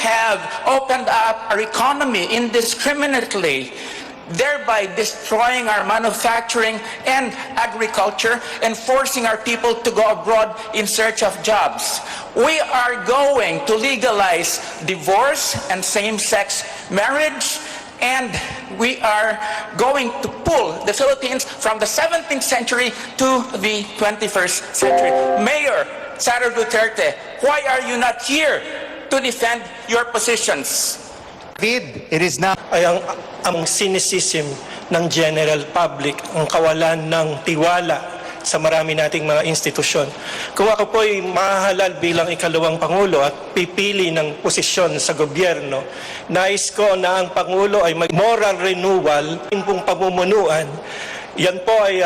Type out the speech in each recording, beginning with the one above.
have opened up our economy indiscriminately, thereby destroying our manufacturing and agriculture and forcing our people to go abroad in search of jobs. We are going to legalize divorce and same-sex marriage, and we are going to pull the Philippines from the 17th century to the 21st century. Mayor Sara Duterte, why are you not here to defend your positions? It is now ay ang cynicism ng general public, ang kawalan ng tiwala sa marami nating mga institusyon. Kung ako po'y mahahalal bilang ikalawang Pangulo at pipili ng posisyon sa gobyerno, nais ko na ang Pangulo ay moral renewal, yung pong pamumunuan. Yan po ay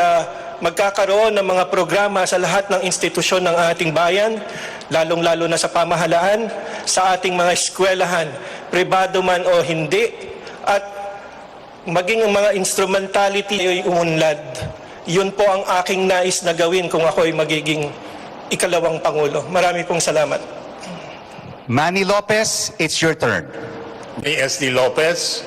magkakaroon ng mga programa sa lahat ng institusyon ng ating bayan, lalong-lalo na sa pamahalaan, sa ating mga eskwelahan, pribado man o hindi, at maging ang mga instrumentality ay umunlad. Yun po ang aking nais na gawin kung ako ay magiging ikalawang Pangulo. Marami pong salamat. Manny Lopez, it's your turn. S.D. Lopez,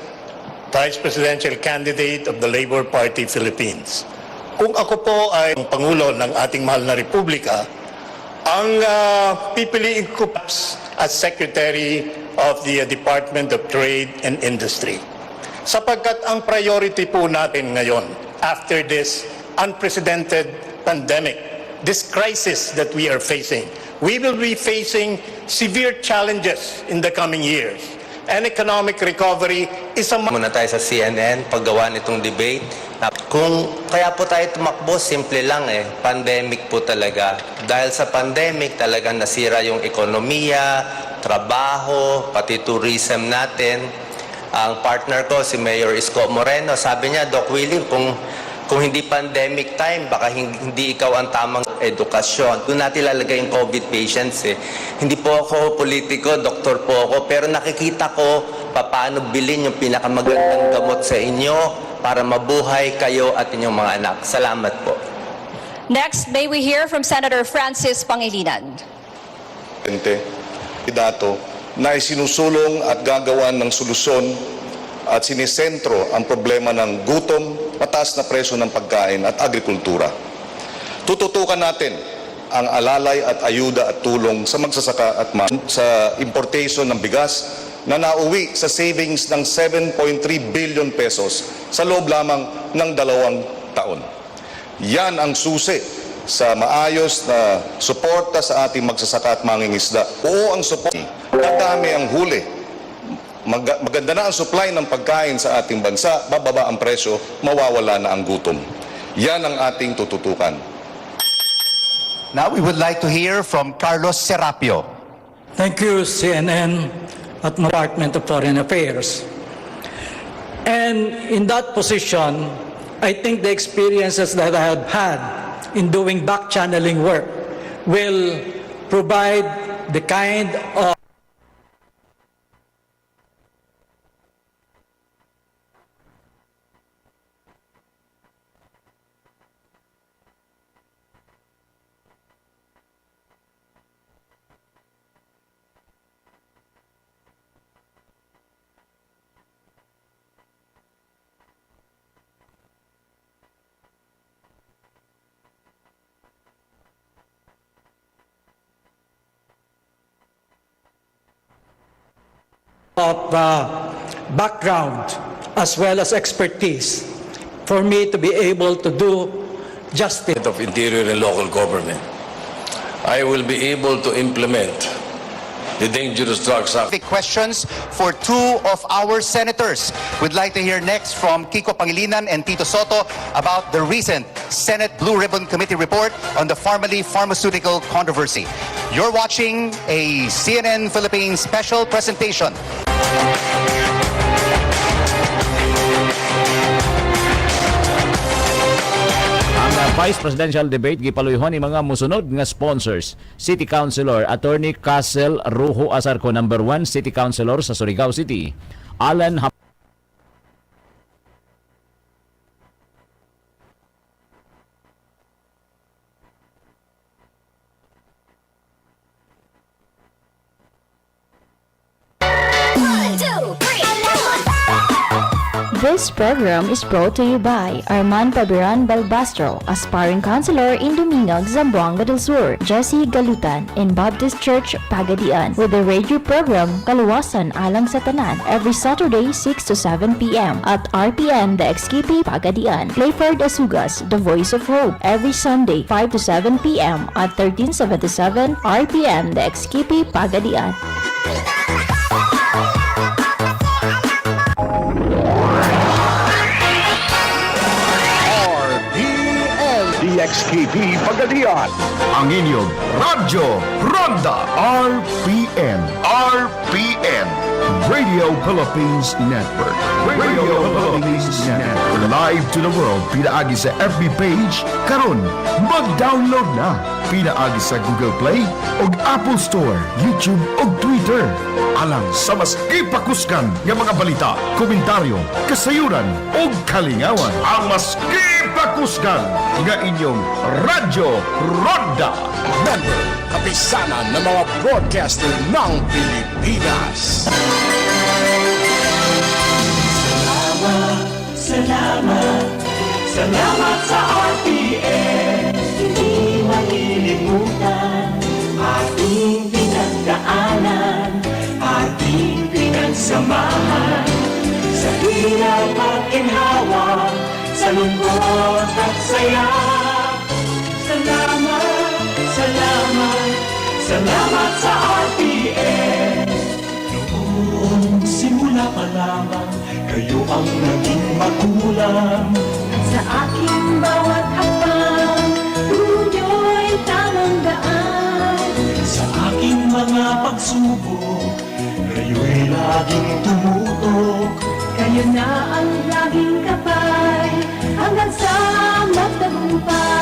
Vice Presidential Candidate of the Labor Party Philippines. Kung ako po ay Pangulo ng ating mahal na Republika, ang pipiliin ko as Secretary of the Department of Trade and Industry. Sapagkat ang priority po natin ngayon, after this unprecedented pandemic, this crisis that we are facing, we will be facing severe challenges in the coming years. And economic recovery is a... Muna tayo sa CNN, paggawa nitong debate. Kung kaya po tayo tumakbo, simple lang pandemic po talaga. Dahil sa pandemic, talagang nasira yung ekonomiya, trabaho, pati tourism natin. Ang partner ko, si Mayor Isko Moreno, sabi niya, Doc Willie, kung hindi pandemic time, baka hindi ikaw ang tamang edukasyon. Doon natin lalagay yung COVID patients. Hindi po ako politiko, doktor po ako, pero nakikita ko paano bilhin yung pinakamagandang gamot sa inyo para mabuhay kayo at inyong mga anak. Salamat po. Next, may we hear from Senator Francis Pangilinan. Dato na isinusulong at gagawan ng solusyon at sinisentro ang problema ng gutom, mataas na presyo ng pagkain at agrikultura. Tututukan natin ang alalay at ayuda at tulong sa magsasaka at sa importation ng bigas na nauwi sa savings ng 7.3 billion pesos sa loob lamang ng 2 taon. Yan ang susi sa maayos na suporta sa ating magsasaka at mangingisda. Oo ang suporta, dadami ang huli. Maganda na ang supply ng pagkain sa ating bansa, bababa ang presyo, mawawala na ang gutom. Yan ang ating tututukan. Now we would like to hear from Carlos Serapio. Thank you, CNN at Department of Foreign Affairs. And in that position, I think the experiences that I have had in doing back-channeling work will provide the kind of background as well as expertise for me to be able to do justice. Of Interior and Local Government, I will be able to implement the Dangerous Drugs Act. The questions for 2 of our senators. We'd like to hear next from Kiko Pangilinan and Tito Soto about the recent Senate Blue Ribbon Committee report on the pharmaceutical controversy. You're watching a CNN Philippines special presentation. Vice Presidential Debate gipaluyhon ni mga musunod nga sponsors. City Councilor Attorney Castle Ruho Asarco, number 1 City Councilor sa Surigao City. Alan This program is brought to you by Arman Pabiran Balbastro, aspiring counselor in Dominguez, Zamboanga del Sur, Jesse Galutan in Baptist Church, Pagadian, with the radio program Kaluwasan Alang sa Tanan every Saturday 6 to 7 p.m. at RPN DXKP Pagadian. Clayford Asugas, the Voice of Hope, every Sunday 5 to 7 p.m. at 1377 RPN DXKP Pagadian. DXKP Pagadian, ang inyong Radyo Ronda RPN. Radio Philippines Network. Radio Philippines Network. Live to the world, pinaagi sa FB page, karon mag-download na. Pinaagi sa Google Play og Apple Store, YouTube og Twitter. Alang sa mas ipakuskan nga mga balita, komentaryo, kasayuran og kalingawan. Ang mas ipakuskan nga inyong Radyo Ronda Network. Kapisanan ng mga broadcaster ng Pilipinas. Salamat sa RPN. Hindi malilimutan ating pinagdaanan, ating pinagsamahan. Sa hirap at ginhawa, sa lungkot at saya. Salamat sa RPN. Noong simula pa lamang, kayo ang naging magulang. Sa aking bawat hakbang, tunyo'y tamang daan. Sa aking mga pagsubok, kayo'y laging tumutok. Kayo na ang laging kapay, hanggang sa magtagumpay.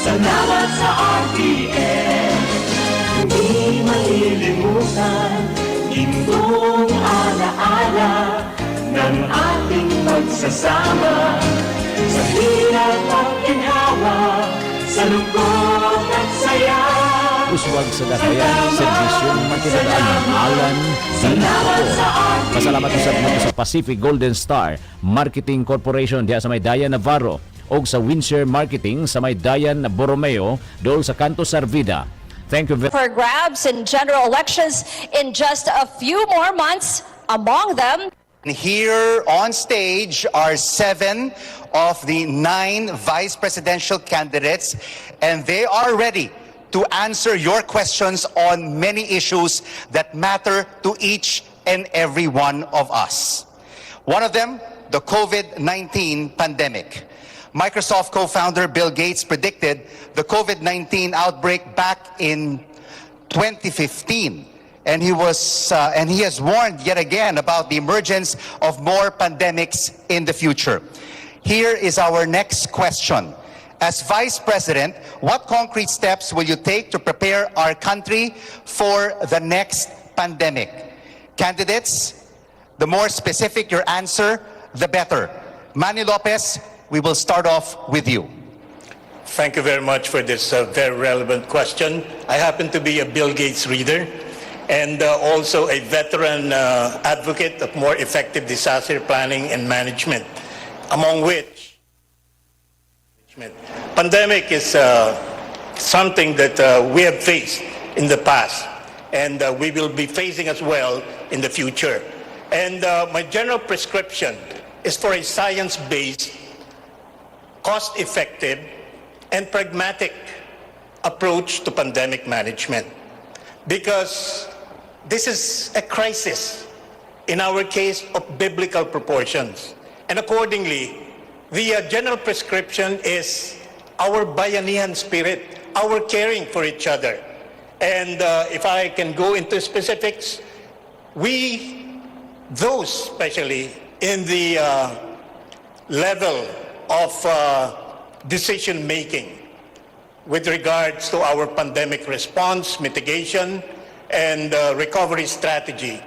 Salamat sa RPN. Hindi malilimutan gintong alaala ng ating pagsasama. Sa hirap at ginhawa, sa lungkot at saya. Uswag sa dakayan, serbisyong makinadaanan, Alan Salamat Pasalamat usab mo sa Pacific Golden Star Marketing Corporation diha sa may Dayan Navarro o sa Windsor Marketing sa may Dayan Borromeo dool sa Kanto Sarvida. Thank you very For grabs in general elections in just a few more months, among them Here on stage are 7 of the 9 vice presidential candidates, and they are ready to answer your questions on many issues that matter to each and every one of us. One of them, the COVID-19 pandemic. Microsoft co-founder Bill Gates predicted the COVID-19 outbreak back in 2015. And he has warned yet again about the emergence of more pandemics in the future. Here is our next question. As Vice President, what concrete steps will you take to prepare our country for the next pandemic? Candidates, the more specific your answer, the better. Manny Lopez, we will start off with you. Thank you very much for this very relevant question. I happen to be a Bill Gates reader and also a veteran advocate of more effective disaster planning and management, among which pandemic is something that we have faced in the past and we will be facing as well in the future. And my general prescription is for a science-based, cost-effective, and pragmatic approach to pandemic management. Because this is a crisis, in our case, of biblical proportions. And accordingly, the general prescription is our bayanihan spirit, our caring for each other. And if I can go into specifics, those especially in the level of decision-making with regards to our pandemic response, mitigation, and recovery strategy,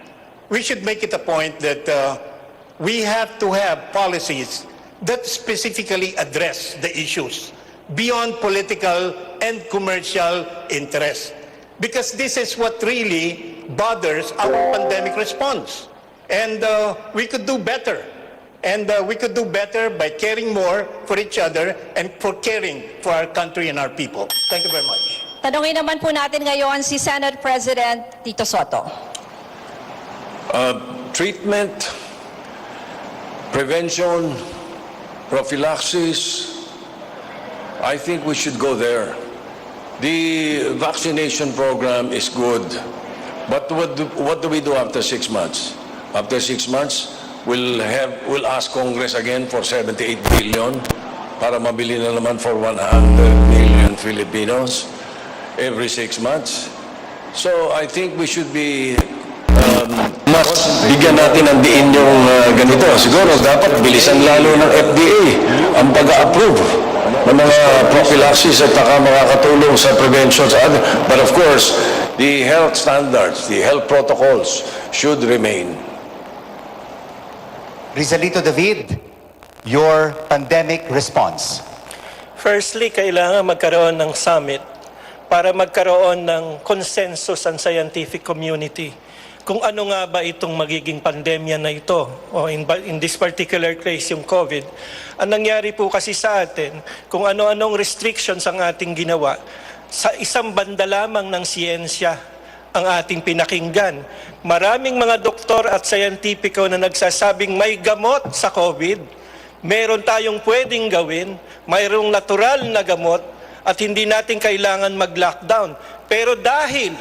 we should make it a point that we have to have policies that specifically address the issues beyond political and commercial interests. Because this is what really bothers our pandemic response. And we could do better. And we could do better by caring more for each other and for caring for our country and our people. Thank you very much. Tanungin naman po natin ngayon si Senate President Tito Soto. Treatment, prevention, prophylaxis, I think we should go there. The vaccination program is good, but what do we do after 6 months? After 6 months, we'll ask Congress again for 78 billion para mabili na naman for 100 million Filipinos every 6 months. So I think we should be mas bigyan natin ng diin yung ganito. Siguro dapat bilisan lalo ng FDA ang pag-approve ng mga prophylaxis at makakatulong sa prevention sa other. But of course, the health standards, the health protocols should remain. Rizalito David, your pandemic response. Firstly, kailangan magkaroon ng summit para magkaroon ng consensus ang scientific community kung ano nga ba itong magiging pandemya na ito, o in this particular case yung COVID. Ang nangyari po kasi sa atin, kung ano-anong restrictions ang ating ginawa, sa isang banda lamang ng siyensya ang ating pinakinggan. Maraming mga doktor at scientifico na nagsasabing may gamot sa COVID, meron tayong pwedeng gawin, mayroong natural na gamot, at hindi natin kailangan mag-lockdown. Pero dahil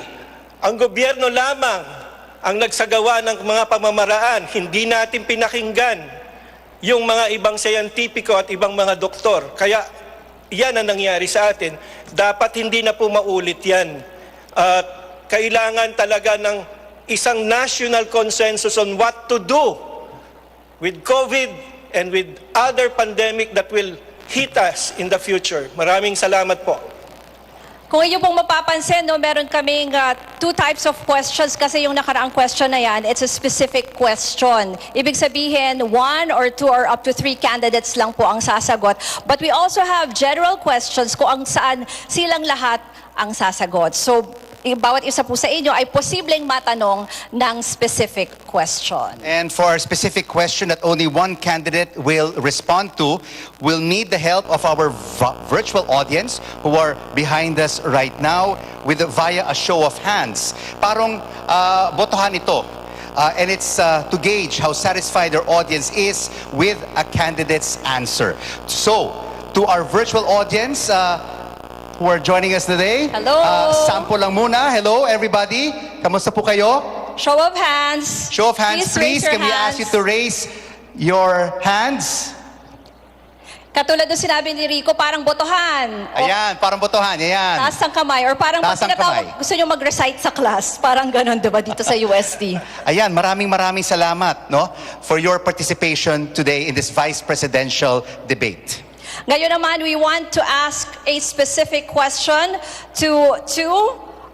ang gobyerno lamang ang nagsagawa ng mga pamamaraan, hindi natin pinakinggan yung mga ibang scientifico at ibang mga doktor. Kaya yan ang nangyari sa atin. Dapat hindi na po maulit yan. At kailangan talaga ng isang national consensus on what to do with COVID and with other pandemic that will hit us in the future. Maraming salamat po. Kung inyo pong mapapansin, no, meron kaming two types of questions kasi yung nakaraang question na yan, it's a specific question. Ibig sabihin, 1 or 2 or up to 3 candidates lang po ang sasagot. But we also have general questions kung saan silang lahat ang sasagot. So, bawat isa po sa inyo ay posibleng matanong ng specific question. And for a specific question that only one candidate will respond to, we'll need the help of our virtual audience who are behind us right now via a show of hands. Parang botohan ito. And it's to gauge how satisfied our audience is with a candidate's answer. So, to our virtual audience, who are joining us today. Hello. Sample lang muna. Hello, everybody. Kamusta po kayo? Show of hands. Show of hands, please. Raise your Can we ask you to raise your hands? Katulad ng sinabi ni Rico, parang botohan. Ayan, parang botohan. Ayan. Taas ng kamay. Or parang pag Taas ng kamay. gusto nyo mag-recite sa class. Parang ganun, diba, dito sa UST. Ayan, maraming salamat, no, for your participation today in this vice presidential debate. Ngayon naman, we want to ask a specific question to two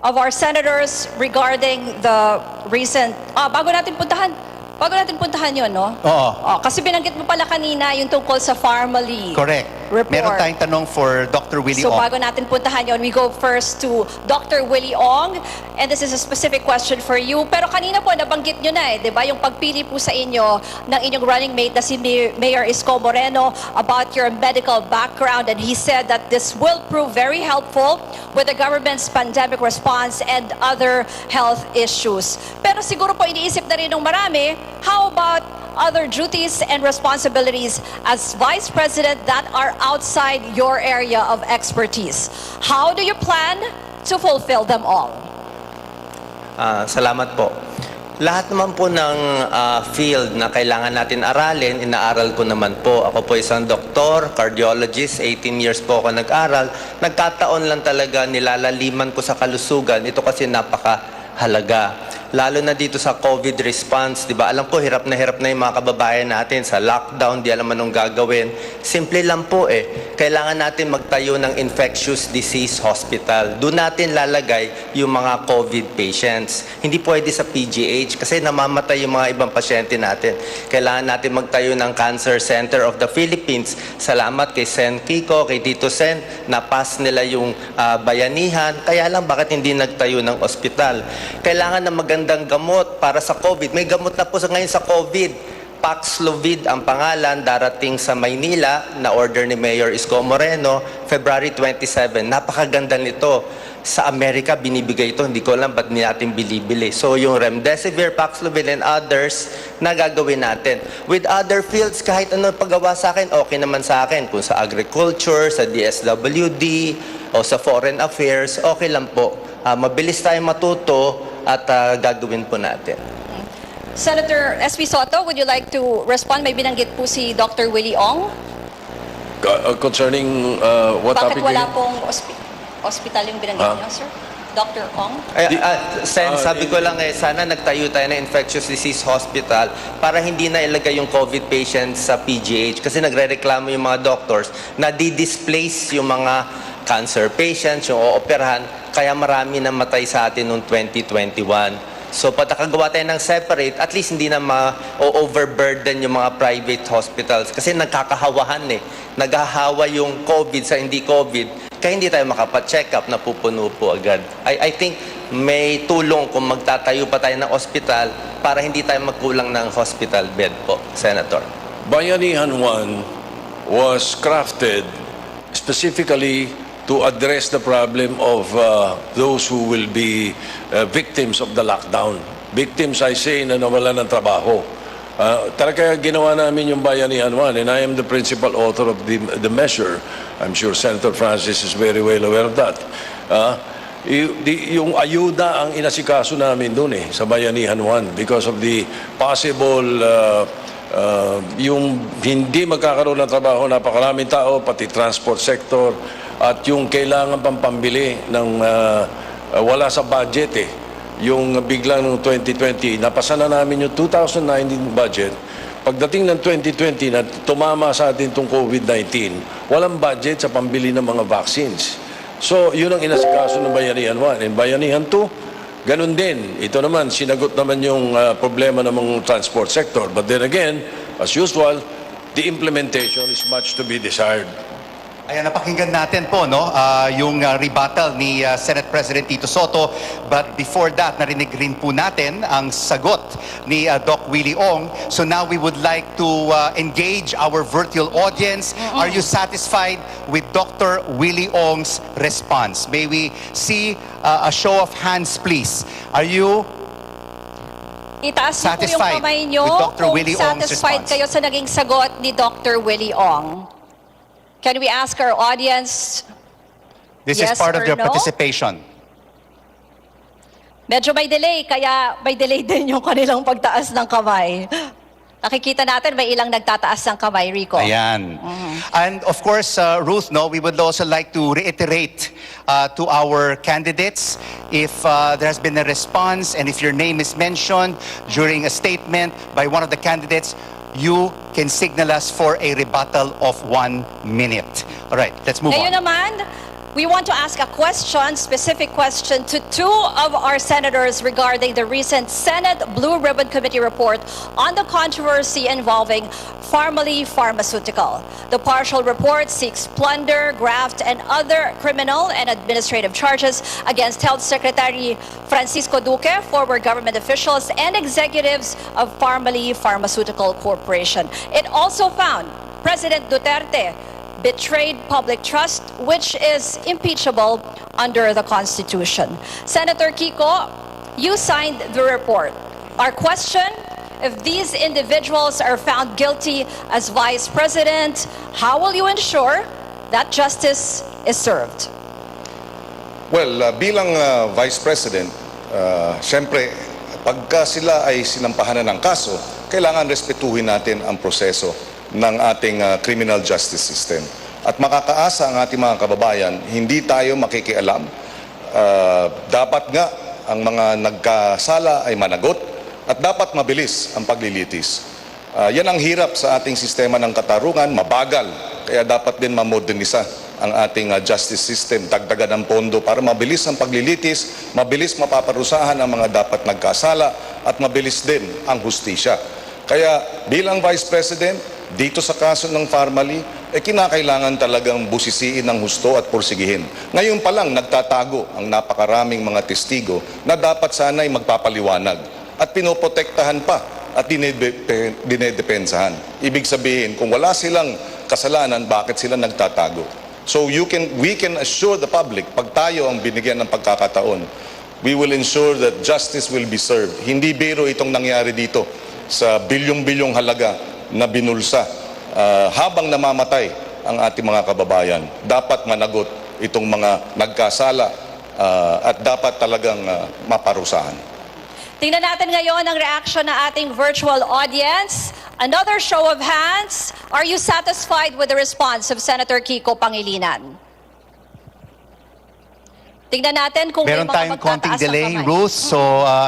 of our senators regarding the recent... bago natin puntahan yun, no? Oo. Kasi binanggit mo pala kanina yung tungkol sa Farmally Correct. report. Meron tayong tanong for Dr. Willie So Ong. bago natin puntahan yun, we go first to Dr. Willie Ong. And this is a specific question for you. Pero kanina po, nabanggit nyo na di ba? Yung pagpili po sa inyo ng inyong running mate na si Mayor Isko Moreno about your medical background. And he said that this will prove very helpful with the government's pandemic response and other health issues. Pero siguro po iniisip na rin ng marami, how about other duties and responsibilities as Vice President that are outside your area of expertise? How do you plan to fulfill them all? Salamat po. Lahat naman po ng field na kailangan natin aralin, inaaral ko naman po. Ako po isang doktor, cardiologist, 18 years po ako nag-aral. Nagkataon lang talaga nilalaliman ko sa kalusugan. Ito kasi napakahalaga. lalo na dito sa COVID response, di ba? Alam ko, hirap na yung mga kababayan natin sa lockdown, di alam anong gagawin. Simple lang po kailangan natin magtayo ng infectious disease hospital. Doon natin lalagay yung mga COVID patients. Hindi pwede sa PGH kasi namamatay yung mga ibang pasyente natin. Kailangan natin magtayo ng Cancer Center of the Philippines. Salamat kay Sen Kiko, kay Tito Sen, na-pass nila yung bayanihan. Kaya lang, bakit hindi nagtayo ng ospital? Kailangan ng magandang gamot para sa COVID. May gamot na po ngayon sa COVID. Paxlovid ang pangalan, darating sa Maynila, na order ni Mayor Isko Moreno, February 27. Napakaganda nito. Sa Amerika, binibigay ito. Hindi ko alam ba't natin bilibili. So, yung Remdesivir, Paxlovid, and others, na gagawin natin. With other fields, kahit ano paggawa sa akin, okay naman sa akin. Kung sa agriculture, sa DSWD, o sa foreign affairs, okay lang po. Mabilis tayo matuto at gagawin po natin. Senator S.V. Soto, would you like to respond? May binanggit po si Dr. Willie Ong. Concerning what Bakit topic? wala pong hospital yung binanggit niyo, sir? Dr. Ong? Sen, sabi ko lang sana nagtayo tayo ng infectious disease hospital para hindi na ilagay yung COVID patients sa PGH. Kasi nagre-reklamo yung mga doctors na di-displace yung mga cancer patients, yung ooperahan, kaya marami na matay sa atin noong 2021. So, patakagawa tayo ng separate, at least hindi na ma-overburden yung mga private hospitals. Kasi nagkakahawahan Naghahawa yung COVID sa hindi COVID, kaya hindi tayo makapacheck up, napupuno po agad. I think may tulong kung magtatayo pa tayo ng hospital para hindi tayo magkulang ng hospital bed po, Senator. Bayanihan 1 was crafted specifically to address the problem of those who will be victims of the lockdown. Victims, I say, na nawalan ng trabaho. Talaga ginawa namin yung Bayanihan 1, and I am the principal author of the measure. I'm sure Senator Francis is very well aware of that. Yung ayuda ang inasikaso namin doon sa Bayanihan 1 because of the possible yung hindi magkakaroon ng trabaho, napakaraming tao, pati transport sector, at yung kailangan pang pambili ng wala sa budget yung biglang ng 2020, napasa na namin yung 2019 budget. Pagdating ng 2020 na tumama sa atin itong COVID-19, walang budget sa pambili ng mga vaccines. So, yun ang inasikaso ng Bayanihan 1. And Bayanihan 2, ganun din. Ito naman, sinagot naman yung problema ng mga transport sector. But then again, as usual, the implementation is much to be desired. Ayan, napakinggan natin po, yung rebuttal ni Senate President Tito Soto. But before that, narinig rin po natin ang sagot ni Doc Willie Ong. So now we would like to engage our virtual audience. Are you satisfied with Dr. Willie Ong's response? May we see a show of hands, please? Are you Itaas niyo po yung satisfied kamay niyo with Dr. kung Willie Ong's satisfied response? kayo sa naging sagot ni Dr. Willie Ong. Can we ask our audience? This Yes is part of or their no? participation. Medyo may delay, kaya may delay din yung kanilang pagtaas ng kamay. Nakikita natin may ilang nagtataas ng kamay, Rico. Ayan. And of course, Ruth, we would also like to reiterate to our candidates if there has been a response and if your name is mentioned during a statement by one of the candidates, you can signal us for a rebuttal of 1 minute. All right, let's move Ngayon on. naman, we want to ask a question, specific question to two of our senators regarding the recent Senate Blue Ribbon Committee report on the controversy involving Pharmaly Pharmaceutical. The partial report seeks plunder, graft, and other criminal and administrative charges against Health Secretary Francisco Duque, former government officials, and executives of Pharmaly Pharmaceutical Corporation. It also found President Duterte betrayed public trust, which is impeachable under the Constitution. Senator Kiko, you signed the report. Our question, if these individuals are found guilty as Vice President, how will you ensure that justice is served? Well, bilang Vice President, siyempre, pagka sila ay sinampahan na ng kaso, kailangan respetuhin natin ang proseso ng ating criminal justice system. At makakaasa ang ating mga kababayan, hindi tayo makikialam. Dapat nga ang mga nagkasala ay managot at dapat mabilis ang paglilitis. Yan ang hirap sa ating sistema ng katarungan, mabagal. Kaya dapat din mamodernisa ang ating justice system, dagdagan ng pondo para mabilis ang paglilitis, mabilis mapaparusahan ang mga dapat nagkasala at mabilis din ang hustisya. Kaya bilang Vice President, dito sa kaso ng Farmally, kinakailangan talagang busisiin ng husto at pursigihin. Ngayon pa lang nagtatago ang napakaraming mga testigo na dapat sana'y magpapaliwanag at pinoprotektahan pa at dinedepensahan. Ibig sabihin, kung wala silang kasalanan, bakit sila nagtatago? So we can assure the public, pag tayo ang binigyan ng pagkakataon, we will ensure that justice will be served. Hindi biro itong nangyari dito sa bilyong-bilyong halaga na binulsa habang namamatay ang ating mga kababayan. Dapat managot itong mga nagkasala at dapat talagang maparusahan. Tingnan natin ngayon ang reaction ng ating virtual audience. Another show of hands. Are you satisfied with the response of Senator Kiko Pangilinan? Tingnan natin kung Meron may mga tayong konting magtataas ng delay, kamay. Ruth. So,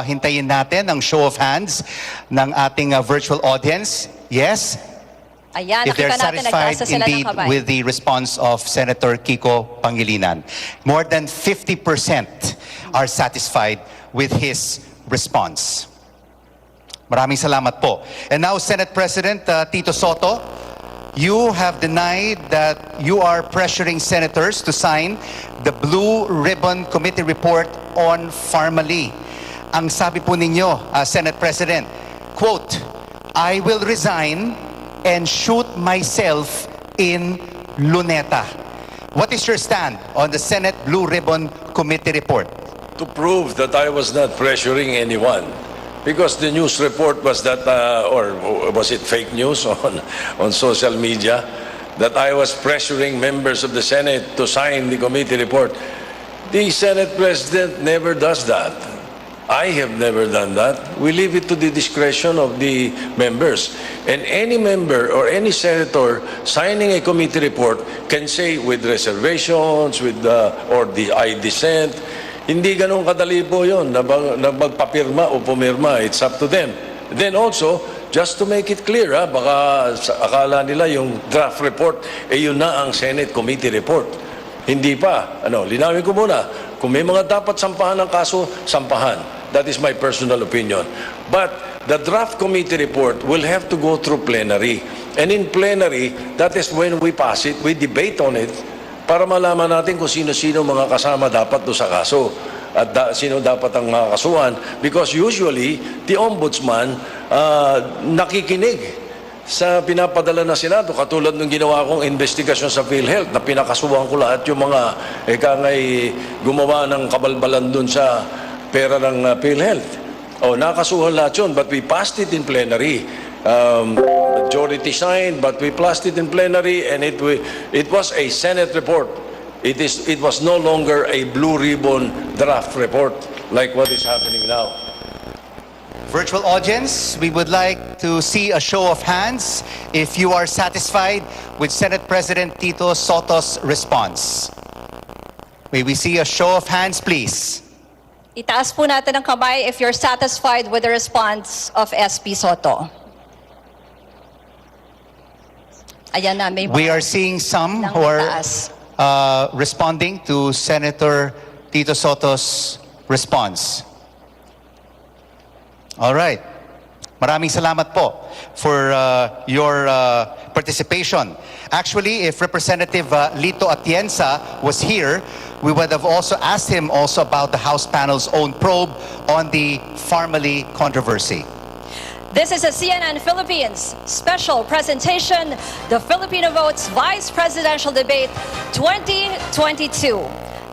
hintayin natin ang show of hands ng ating virtual audience. Yes? Ayan, If they're nakita natin, satisfied nagtaas sila ng indeed kamay. with the response of Senator Kiko Pangilinan. More than 50% are satisfied with his response. Maraming salamat po. And now, Senate President Tito Soto, you have denied that you are pressuring senators to sign the Blue Ribbon Committee report on Farmally. Ang sabi po ninyo, Senate President, quote, I will resign and shoot myself in Luneta. What is your stand on the Senate Blue Ribbon Committee report? To prove that I was not pressuring anyone. Because the news report was that, or was it fake news on social media, that I was pressuring members of the Senate to sign the committee report. The Senate President never does that. I have never done that. We leave it to the discretion of the members. And any member or any senator signing a committee report can say with reservations, or I dissent. Hindi ganun kadali po yun na magpapirma o pumirma. It's up to them. Then also, just to make it clear, baka akala nila yung draft report, yun na ang Senate Committee report. Hindi pa. Linawin ko muna. Kung may mga dapat sampahan ng kaso, sampahan. That is my personal opinion. But the draft committee report will have to go through plenary. And in plenary, that is when we pass it, we debate on it, para malaman natin kung sino-sino mga kasama dapat do sa kaso at sino dapat ang makakasuhan. Because usually, the ombudsman nakikinig sa pinapadala na Senado, katulad ng ginawa kong investigasyon sa PhilHealth na pinakasuhan ko lahat yung mga ngay gumawa ng kabalbalan dun sa pera ng PhilHealth. Nakasuhan lahat yun, but we passed it in plenary. Majority signed, but we passed it in plenary, and it was a Senate report. It was no longer a blue ribbon draft report like what is happening now. Virtual audience, we would like to see a show of hands if you are satisfied with Senate President Tito Soto's response. May we see a show of hands, please? Itaas po natin ang kamay if you're satisfied with the response of SP Soto. Ayan na, may We are seeing some nang who are itaas. responding to Senator Tito Soto's response. All right. Maraming salamat po for your participation. Actually, if Representative Lito Atienza was here, we would have also asked him also about the House panel's own probe on the Farmally controversy. This is a CNN Philippines special presentation, the Filipino Votes Vice Presidential Debate 2022.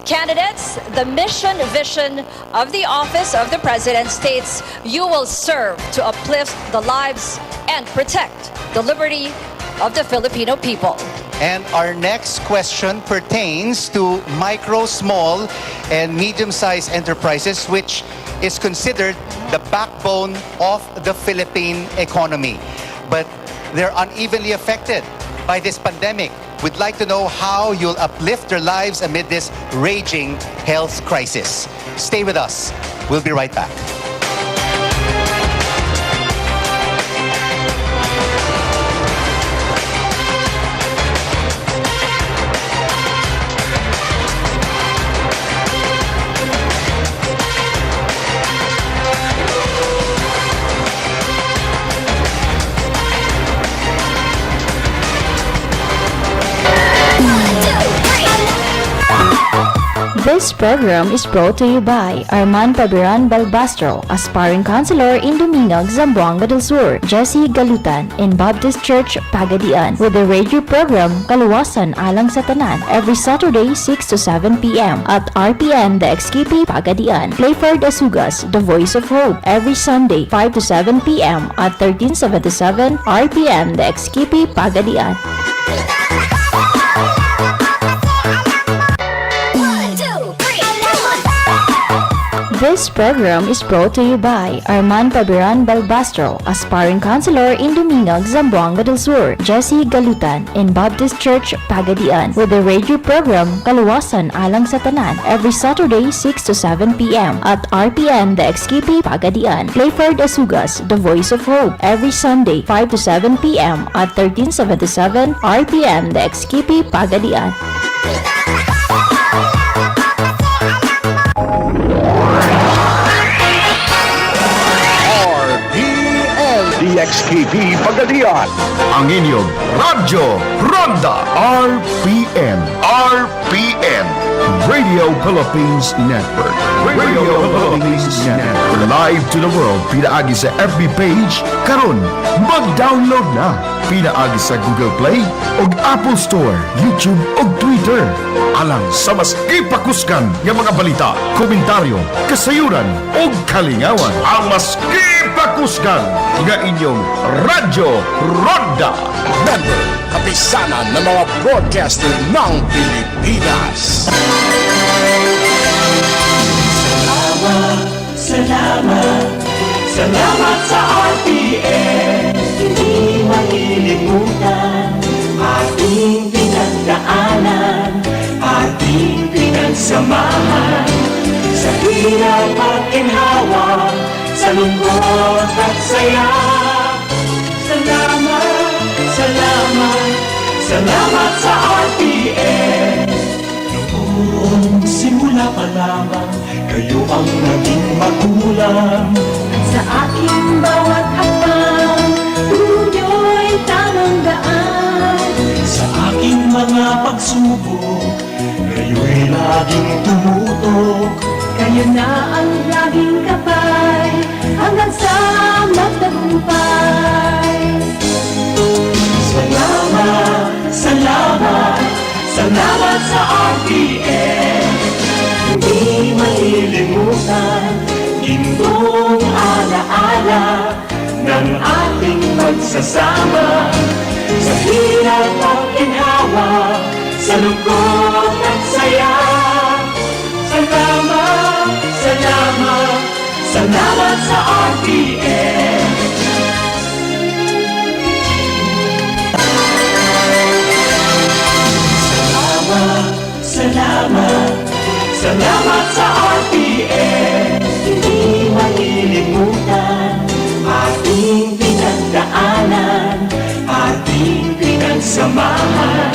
Candidates, the mission vision of the Office of the President states you will serve to uplift the lives and protect the liberty of the Filipino people. And our next question pertains to micro, small, and medium-sized enterprises, which is considered the backbone of the Philippine economy. But they're unevenly affected by this pandemic. We'd like to know how you'll uplift their lives amid this raging health crisis. Stay with us. We'll be right back. This program is brought to you by Arman Pabiran Balbastro, aspiring counselor in Dumingog, Zamboanga del Sur, Jesse Galutan in Baptist Church, Pagadian, with the radio program Kaluwasan Alang sa Tanan every Saturday 6 to 7 p.m. at RPN DXKP Pagadian. Clayford Asugas, The Voice of Hope, every Sunday 5 to 7 p.m. at 1377 RPN DXKP Pagadian. This program is brought to you by Arman Pabiran Balbastro, aspiring counselor in Dumingog, Zamboanga del Sur, Jesse Galutan in Baptist Church, Pagadian, with the radio program Kaluwasan Alang sa Tanan every Saturday 6 to 7 p.m. at RPN DXKP Pagadian. Clayford Asugas, The Voice of Hope, every Sunday 5 to 7 p.m. at 1377 RPN DXKP Pagadian. DXKP Pagadian, ang inyong Radyo Ronda RPN. RPN, Radio Philippines Network. Radio Philippines Network. Live to the world, pinaagi sa FB page, karon mag-download na. Pinaagi sa Google Play o Apple Store, YouTube o Twitter. Alang sa mas ipakuskan ng mga balita, komentaryo, kasayuran o kalingawan. Ang mas ipakuskan nga inyong Radyo Ronda. Member, kapisanan ng mga broadcaster ng Pilipinas. Salamat, salamat sa RPN. Hindi malilimutan ating pinagdaanan, ating pinagsamahan. Sa hirap at ginhawa, sa lungkot at saya. Salamat, salamat, salamat sa RPN. Noong simula pa lamang, kayo ang naging magulang. Sa aking bawat hakbang, tunyo'y tamang daan. Sa aking mga pagsubok, kayo'y laging tumutok. Kayo na ang laging kapay, hanggang sa magtagumpay. Salamat, salamat, salamat sa RPN. Hindi malilimutan, gintong alaala ng ating pagsasama. Sa hirap at ginhawa, sa lungkot at saya. Salamat, salamat, salamat sa RPN. Salamat, salamat, salamat sa RPN. Hindi malilimutan ating pinagdaanan, ating pinagsamahan.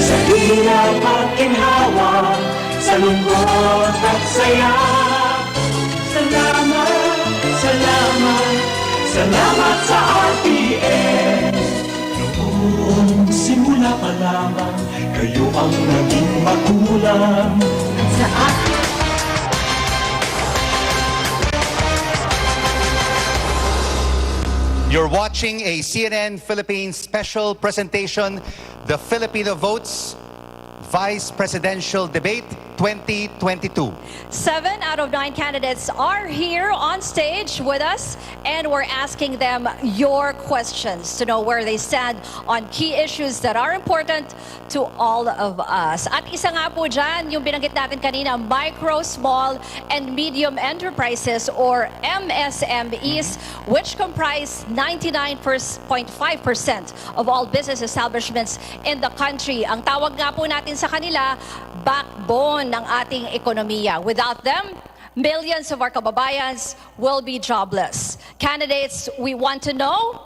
Sa hirap at ginhawa, sa lungkot at saya. Salamat, salamat, salamat sa RPN. Noong simula pa lamang, kayo ang naging magulang. Sa akin. You're watching a CNN Philippines special presentation, The Filipino Votes, Vice Presidential Debate 2022. 7 out of 9 candidates are here on stage with us, and we're asking them your questions to know where they stand on key issues that are important to all of us. At isa nga po dyan, yung binanggit natin kanina, micro, small, and medium enterprises or MSMEs, which comprise 99.5% of all business establishments in the country. Ang tawag nga po natin sa kanila, backbone ng ating ekonomiya. Without them, millions of our kababayans will be jobless. Candidates, we want to know,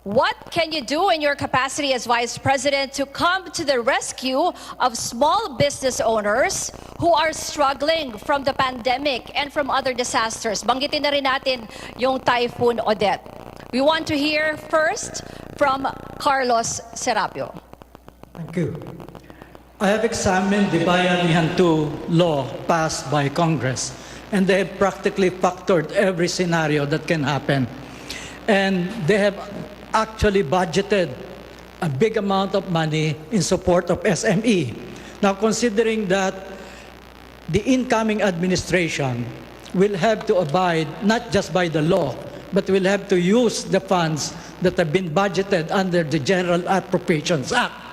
what can you do in your capacity as Vice President to come to the rescue of small business owners who are struggling from the pandemic and from other disasters? Banggitin na rin natin yung Typhoon Odette. We want to hear first from Carlos Serapio. Thank you. I have examined the Bayanihan 2 law passed by Congress, and they have practically factored every scenario that can happen. And they have actually budgeted a big amount of money in support of SME. Now, considering that the incoming administration will have to abide not just by the law, but will have to use the funds that have been budgeted under the General Appropriations Act.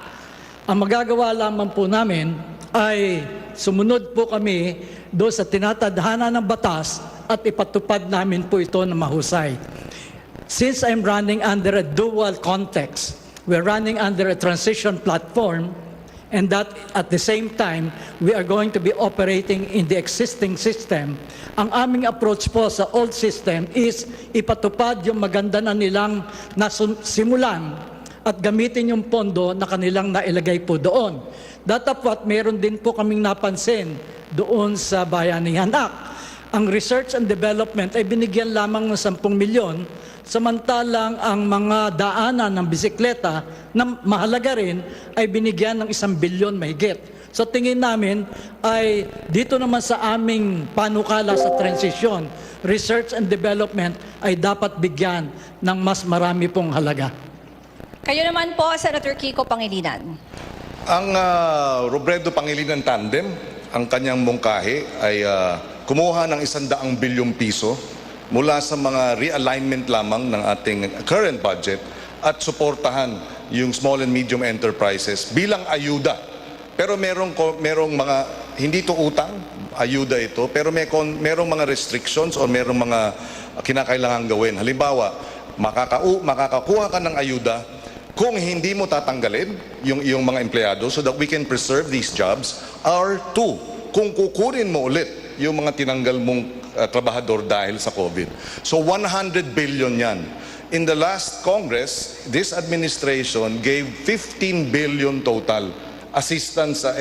Ang magagawa lamang po namin ay sumunod po kami doon sa tinatadhana ng batas at ipatupad namin po ito na mahusay. Since I'm running under a dual context, we're running under a transition platform, and that at the same time, we are going to be operating in the existing system. Ang aming approach po sa old system is ipatupad yung maganda na nilang simulan at gamitin yung pondo na kanilang nailagay po doon. Datapwat, meron din po kaming napansin doon sa Bayanihan Act. Ang research and development ay binigyan lamang ng 10 milyon, samantalang ang mga daanan ng bisikleta na mahalaga rin ay binigyan ng 1 bilyon mahigit. So tingin namin ay dito naman sa aming panukala sa transition, research and development ay dapat bigyan ng mas marami pong halaga. Kayo naman po, Senator Kiko Pangilinan. Ang Robredo Pangilinan Tandem, ang kanyang mungkahi ay kumuha ng 100 bilyong piso mula sa mga realignment lamang ng ating current budget at suportahan yung small and medium enterprises bilang ayuda. Pero merong mga, hindi to utang, ayuda ito, pero merong mga restrictions o merong mga kinakailangan gawin. Halimbawa, makakakuha ka ng ayuda kung hindi mo tatanggalin yung iyong mga empleyado so that we can preserve these jobs, or 2, kung kukunin mo ulit yung mga tinanggal mong trabahador dahil sa COVID. So 100 billion yan. In the last Congress, this administration gave 15 billion total assistance sa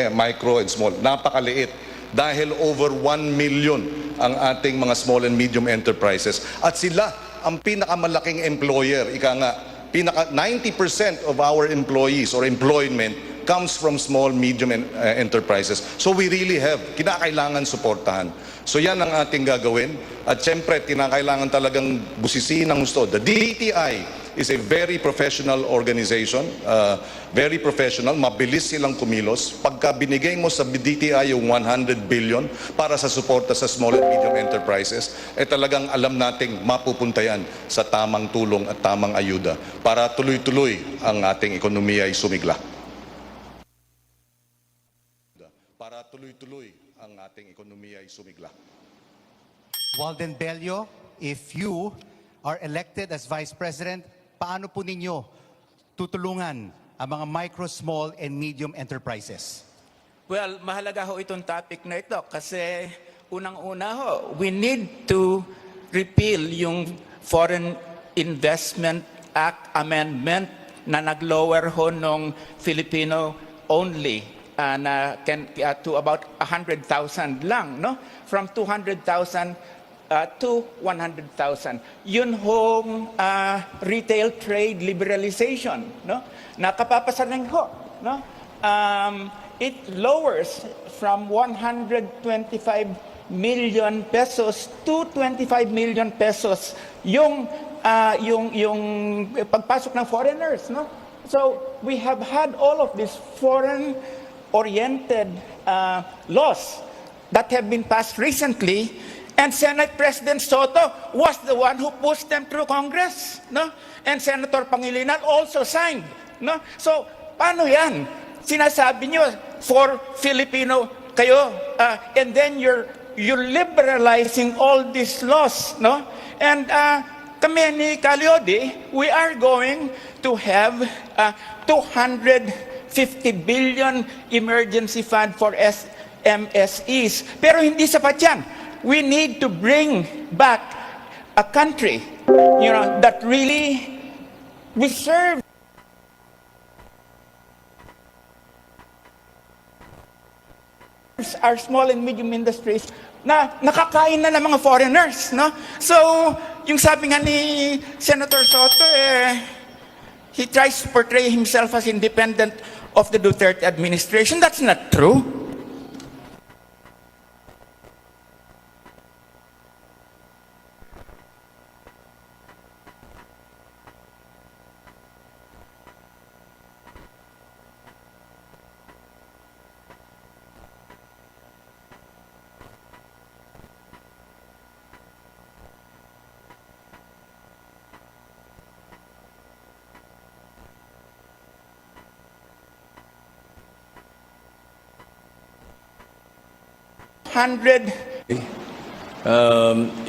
micro and small. Napakaliit dahil over 1 million ang ating mga small and medium enterprises. At sila ang pinakamalaking employer, ika nga, 90% of our employees or employment comes from small, medium enterprises. So we really have, kinakailangan suportahan. So yan ang ating gagawin. At syempre, kinakailangan talagang busisiin ng gusto. The DTI is a very professional organization, very professional, mabilis silang kumilos. Pagka binigay mo sa DTI yung 100 billion para sa suporta sa small and medium enterprises, talagang alam nating mapupunta yan sa tamang tulong at tamang ayuda para tuloy-tuloy ang ating ekonomiya ay sumigla. Para tuloy-tuloy ang ating ekonomiya ay sumigla. Walden Bello, if you are elected as Vice President, paano po ninyo tutulungan ang mga micro, small, and medium enterprises? Well, mahalaga ho itong topic na ito kasi unang-una ho, we need to repeal yung Foreign Investment Act Amendment na nag-lower ho nung Filipino only to about 100,000 lang, no? From 200,000 to 100,000. Yun hong retail trade liberalization, no? Nakapapasanin ho, no? It lowers from 125 million pesos to 25 million pesos yung pagpasok ng foreigners, no? So we have had all of these foreign oriented laws that have been passed recently, and Senate President Soto was the one who pushed them through Congress, no? And Senator Pangilinan also signed, no? So paano yan? Sinasabi nyo for Filipino kayo, and then you're liberalizing all these laws, no? And kami ni Calyodi, we are going to have 250 billion emergency fund for MSEs. Pero hindi sapat yan. We need to bring back a country, that really reserves our small and medium industries na nakakain na ng mga foreigners, no? So, yung sabi nga ni Senator Soto, he tries to portray himself as independent of the Duterte administration. That's not true.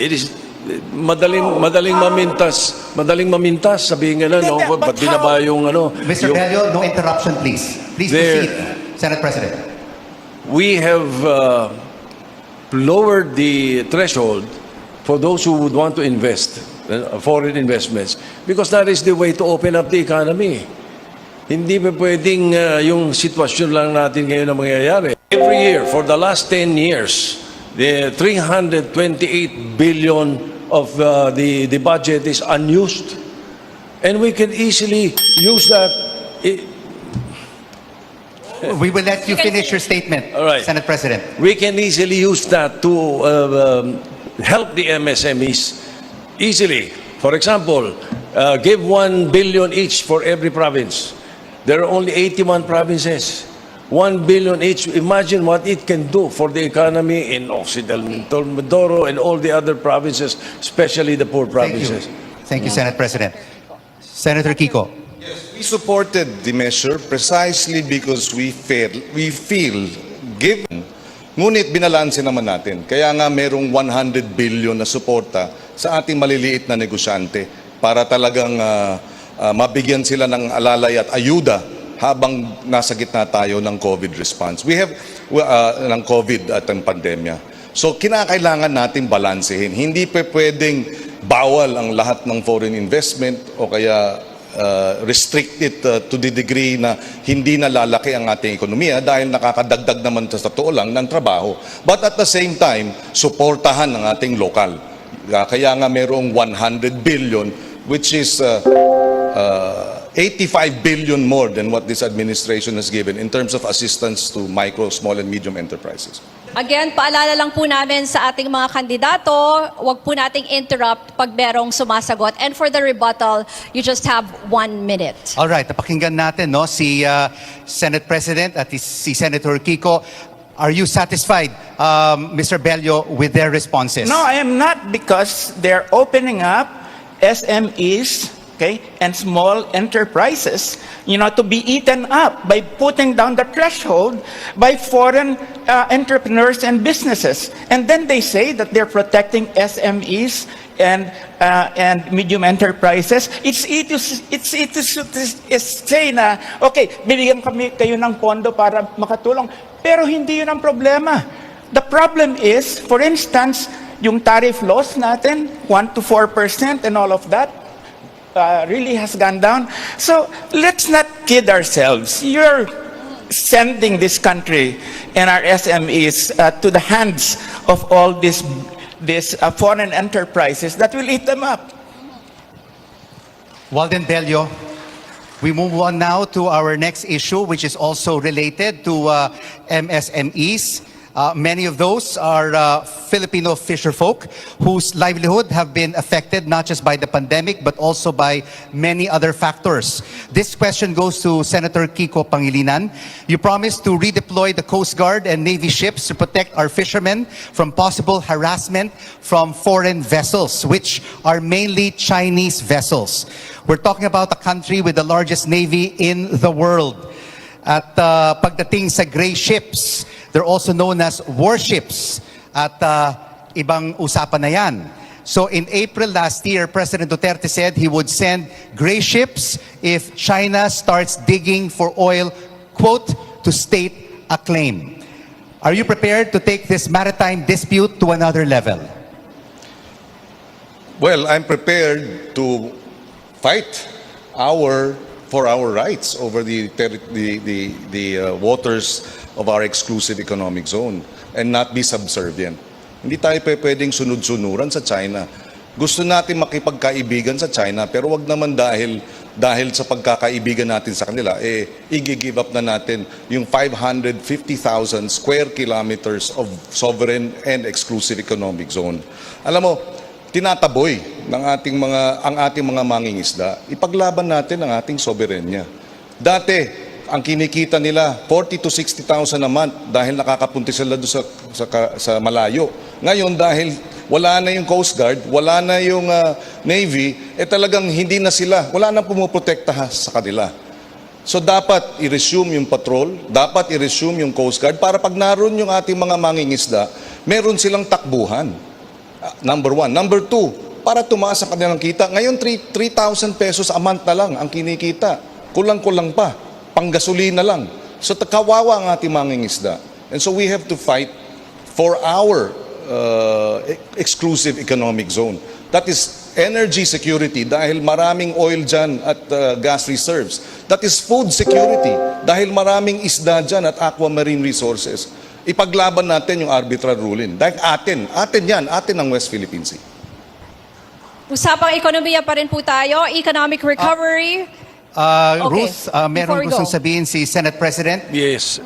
It is madaling mamintas sabihin nga no, ba't binaba yung Mr. Bello, no interruption, please. Please proceed, Senate President. We have lowered the threshold for those who would want to invest, foreign investments, because that is the way to open up the economy. Hindi pa pwedeng yung sitwasyon lang natin ngayon na mangyayari. Every year, for the last 10 years, the 328 billion of the budget is unused. And we can easily use that. We will let you finish your statement, All right. Senate President. We can easily use that to help the MSMEs easily. For example, give 1 billion each for every province. There are only 81 provinces. 1 billion each. Imagine what it can do for the economy in Occidental Mindoro and all the other provinces, especially the poor provinces. Thank you, Senate President. Senator Kiko. We supported the measure precisely because we feel given. Ngunit binalanse naman natin. Kaya nga merong 100 billion na suporta sa ating maliliit na negosyante para talagang mabigyan sila ng alalay at ayuda habang nasa gitna tayo ng COVID response. We have ng COVID at ang pandemya. So kinakailangan natin balansehin. Hindi pa pwedeng bawal ang lahat ng foreign investment o kaya restricted to the degree na hindi na lalaki ang ating ekonomiya dahil nakakadagdag naman sa totoo lang ng trabaho. But at the same time, suportahan ang ating lokal. Kaya nga merong 100 billion which is 85 billion more than what this administration has given in terms of assistance to micro, small, and medium enterprises. Again, paalala lang po namin sa ating mga kandidato, wag po nating interrupt pag merong sumasagot. And for the rebuttal, you just have 1 minute. All right, napakinggan natin si Senate President at si Senator Kiko. Are you satisfied, Mr. Bello, with their responses? No, I am not, because they're opening up SMEs, and small enterprises, to be eaten up by putting down the threshold by foreign entrepreneurs and businesses. And then they say that they're protecting SMEs and medium enterprises. It's say na, okay, bibigyan kami kayo ng pondo para makatulong. Pero hindi yun ang problema. The problem is, for instance, yung tariff laws natin, 1 to 4% and all of that, really has gone down. So let's not kid ourselves. You're sending this country and our SMEs to the hands of all these foreign enterprises that will eat them up. Walden Bello, we move on now to our next issue, which is also related to MSMEs. Many of those are Filipino fisherfolk whose livelihood have been affected not just by the pandemic but also by many other factors. This question goes to Senator Kiko Pangilinan. You promised to redeploy the Coast Guard and Navy ships to protect our fishermen from possible harassment from foreign vessels, which are mainly Chinese vessels. We're talking about a country with the largest navy in the world. At pagdating sa gray ships, they're also known as warships at ibang usapan na yan. So in April last year, President Duterte said he would send gray ships if China starts digging for oil, quote, to state a claim. Are you prepared to take this maritime dispute to another level? Well, I'm prepared to fight for our rights over the waters of our exclusive economic zone and not be subservient. Hindi tayo pwedeng sunod-sunuran sa China. Gusto natin makipagkaibigan sa China pero wag naman dahil sa pagkakaibigan natin sa kanila, i-give up na natin yung 550,000 square kilometers of sovereign and exclusive economic zone. Alam mo, tinataboy ng ang ating mga mangingisda, ipaglaban natin ang ating soberenya. Dati, ang kinikita nila 40 to 60,000 a month dahil nakakapunti sila doon sa malayo. Ngayon dahil wala na yung Coast Guard, wala na yung Navy, talagang hindi na sila, wala nang pumuprotekta sa kanila. So dapat i-resume yung patrol, dapat i-resume yung Coast Guard para pag naroon yung ating mga mangingisda, meron silang takbuhan. Number one. Number two, para tumaas ang kanilang kita. Ngayon, 3,000 pesos a month na lang ang kinikita. Kulang-kulang pa. Panggasolina lang. So, kawawa ang ating mangingisda. And so, we have to fight for our exclusive economic zone. That is energy security dahil maraming oil dyan at gas reserves. That is food security dahil maraming isda dyan at aquamarine resources. Ipaglaban natin yung arbitral ruling. Dahil atin ang West Philippine Sea. Usapang ekonomiya pa rin po tayo, economic recovery. Ruth, meron gustong sabihin si Senate President? Yes,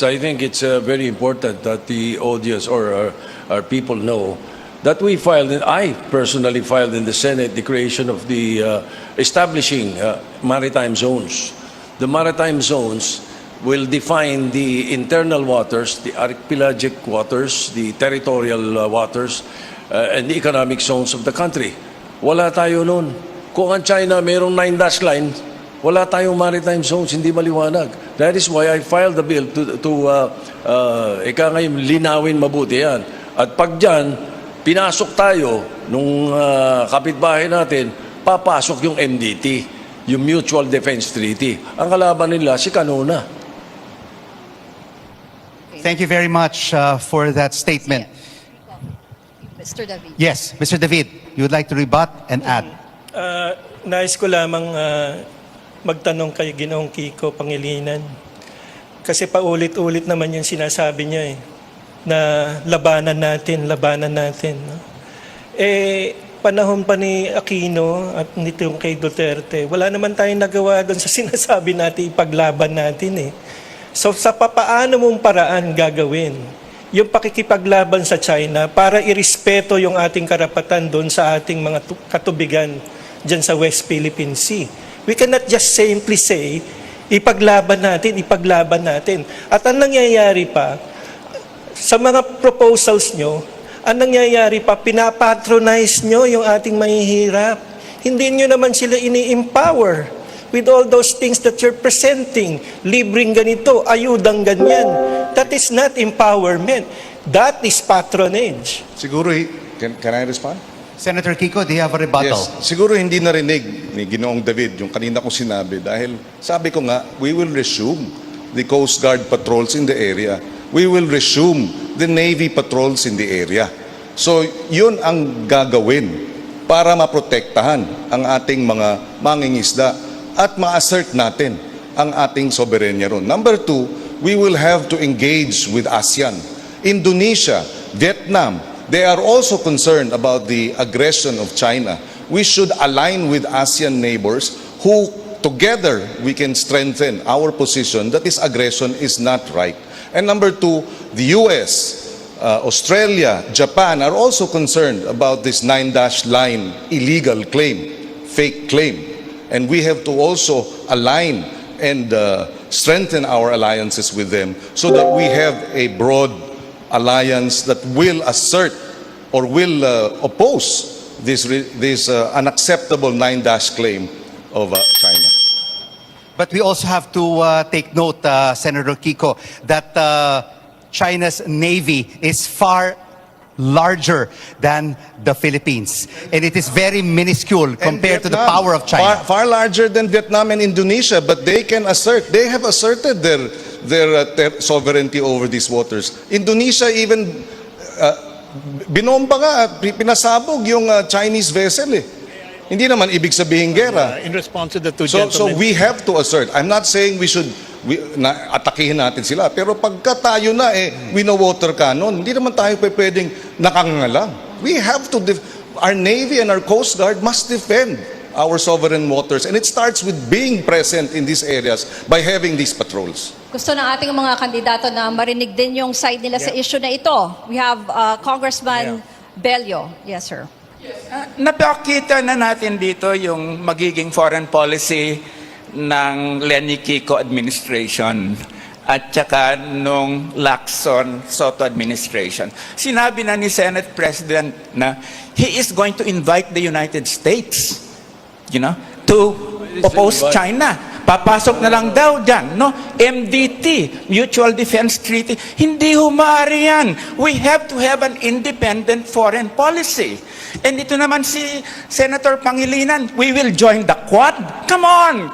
I think it's very important that the audience or our people know that I personally filed in the Senate the creation of the establishing maritime zones. The maritime zones will define the internal waters, the archipelagic waters, the territorial waters, and the economic zones of the country. Wala tayo noon. Kung ang China mayroong 9 dash line, wala tayong maritime zones, hindi maliwanag. That is why I filed the bill to ngayon linawin mabuti yan. At pag dyan, pinasok tayo nung kapitbahay natin, papasok yung MDT, yung Mutual Defense Treaty. Ang kalaban nila, si Canona. Thank you very much for that statement. Mr. David. Yes, Mr. David, you would like to rebut and add? Nais ko lamang magtanong kay Ginoong Kiko Pangilinan. Kasi paulit-ulit naman yung sinasabi niya na labanan natin. No? Panahon pa ni Aquino at nitong kay Duterte, wala naman tayong nagawa doon sa sinasabi natin, ipaglaban natin So sa papaano mong paraan gagawin yung pakikipaglaban sa China para irespeto yung ating karapatan doon sa ating mga katubigan dyan sa West Philippine Sea. We cannot just simply say, ipaglaban natin. At ang nangyayari pa, sa mga proposals nyo, ang nangyayari pa, pinapatronize nyo yung ating mahihirap. Hindi nyo naman sila ini-empower with all those things that you're presenting. Libreng ganito, ayudang ganyan. That is not empowerment. That is patronage. Siguro, can I respond? Senator Kiko, do you have a rebuttal? Yes. Siguro hindi narinig ni Ginoong David yung kanina kong sinabi dahil sabi ko nga, we will resume the Coast Guard patrols in the area. We will resume the Navy patrols in the area. So, yun ang gagawin para maprotektahan ang ating mga mangingisda at ma-assert natin ang ating soberenya ron. Number two, we will have to engage with ASEAN. Indonesia, Vietnam, they are also concerned about the aggression of China. We should align with ASEAN neighbors who together we can strengthen our position that this aggression is not right. And number two, the US, Australia, Japan are also concerned about this 9-dash line illegal claim, fake claim. And we have to also align and strengthen our alliances with them so that we have a broad alliance that will assert or will oppose this unacceptable 9-dash claim of China. But we also have to take note, Senator Kiko, that China's navy is far larger than the Philippines. And it is very minuscule compared to the power of China. Far larger than Vietnam and Indonesia, but they have asserted their sovereignty over these waters. Indonesia even binomba nga, pinasabog yung Chinese vessel eh. Hindi naman ibig sabihin gera. In response to the two So gentlemen. we have to assert. I'm not saying atakihin natin sila. Pero pagka tayo na wino-water cannon, hindi naman tayo pwedeng nakangalang. We have to, our Navy and our Coast Guard must defend our sovereign waters. And it starts with being present in these areas by having these patrols. Gusto ng ating mga kandidato na marinig din yung side nila sa issue na ito. We have Congressman Bello. Yes, sir. Napakita na natin dito yung magiging foreign policy ng Lenny Kiko administration at saka nung Lacson Soto administration. Sinabi na ni Senate President na he is going to invite the United States, to oppose China. Papasok na lang daw dyan, no? MDT, Mutual Defense Treaty. Hindi humari yan. We have to have an independent foreign policy. And ito naman si Senator Pangilinan, we will join the Quad. Come on!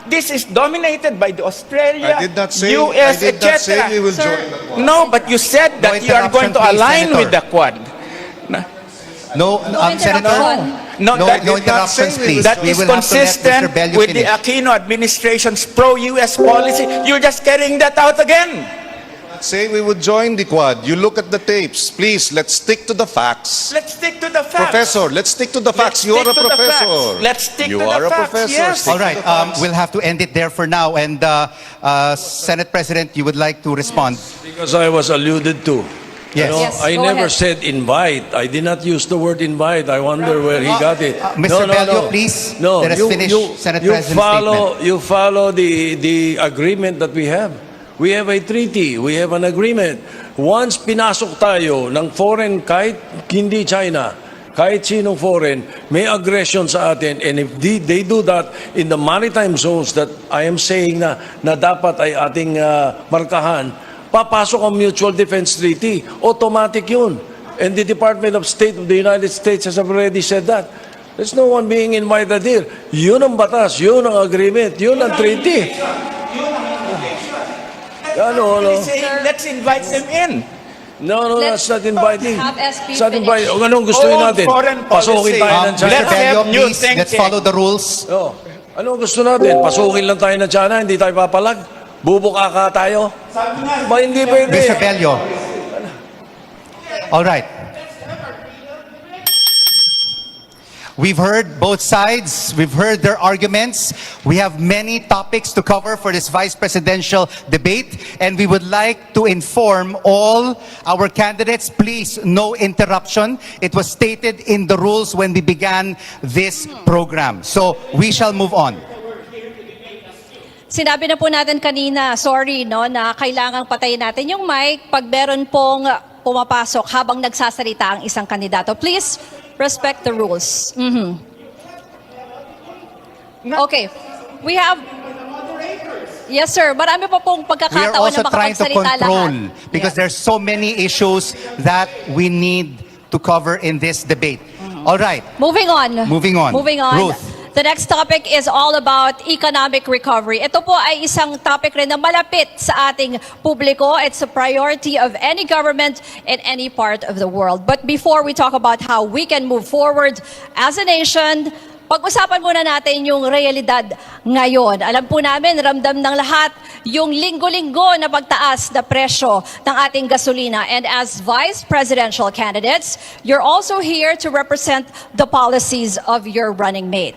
This is dominated by the Australia, I did not say, US, I did not say etc. we will join the Quad. No, but you said that you are going to interruption, please, align Senator. with the Quad. No, Senator. No, No, that, no interruptions, please. that We is will have to let Mr. consistent Bello with the finish. Aquino administration's pro-US policy. You're just carrying that out again. Say we would join the Quad. You look at the tapes. Please, let's stick to the facts. Let's stick to the facts. Professor, let's stick to the facts. You are a stick to the professor. facts. Let's stick you to the are a facts, professor. yes. Stick All to right, the facts. we'll have to end it there for now. And Senate President, you would like to respond? Because I was alluded to. Yes. Yes, I go never ahead. said invite. I did not use the word invite. I wonder where he got it. Mr. Bello, please, let us finish Senate President's statement. You follow the agreement that we have. We have a treaty. We have an agreement. Once pinasok tayo ng foreign, kahit hindi China, kahit sinong foreign, may aggression sa atin. And if they do that in the maritime zones that I am saying na dapat ay ating markahan, papasok ang Mutual Defense Treaty. Automatic yun. And the Department of State of the United States has already said that. There's no one being invited here. Yun ang batas, yun ang agreement, yun ang treaty. Let's invite them in. No, that's not inviting. have SB It's not finish. inviting. Anong gusto natin? Foreign Pasukin policy. tayo ng Mr. China? Let's Bello, have new please, think let's tank. follow the rules. Oh. Anong gusto natin? Pasukin lang tayo ng China, hindi tayo papalag? Bubukaka tayo? Ba hindi pwede? Mr. Bello. All right. We've heard both sides. We've heard their arguments. We have many topics to cover for this vice presidential debate, and we would like to inform all our candidates, please, no interruption. It was stated in the rules when we began this program. So we shall move on. Sinabi na po natin kanina, sorry, no, na kailangang patayin natin yung mic pag meron pong pumapasok habang nagsasalita ang isang kandidato. Please respect the rules. Okay. We have... Yes, sir. Marami pa pong We are pagkakataon also na trying to makapagsalita control lahat. because Yes. there's so many issues that we need to cover in this debate. All right. Moving on. Moving on. Moving on. Ruth. The next topic is all about economic recovery. Ito po ay isang topic rin na malapit sa ating publiko. It's a priority of any government in any part of the world. But before we talk about how we can move forward as a nation, pag-usapan muna natin yung realidad ngayon. Alam po namin, ramdam ng lahat yung linggo-linggo na pagtaas na presyo ng ating gasolina. And as vice presidential candidates, you're also here to represent the policies of your running mate.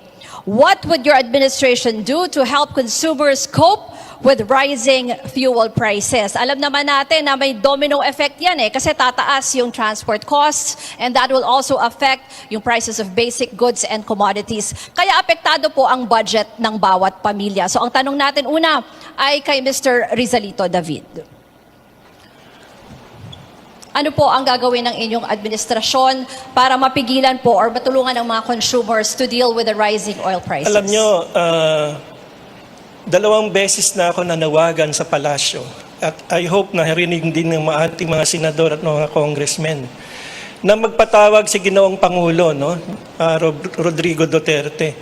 What would your administration do to help consumers cope with rising fuel prices. Alam naman natin na may domino effect yan kasi tataas yung transport costs and that will also affect yung prices of basic goods and commodities. Kaya apektado po ang budget ng bawat pamilya. So ang tanong natin una ay kay Mr. Rizalito David. Ano po ang gagawin ng inyong administrasyon para mapigilan po or matulungan ang mga consumers to deal with the rising oil prices? Alam nyo, 2 beses na ako nanawagan sa palasyo. At I hope na narinig din ng ating mga senador at mga congressmen na magpatawag si Ginoong Pangulo, Rodrigo Duterte,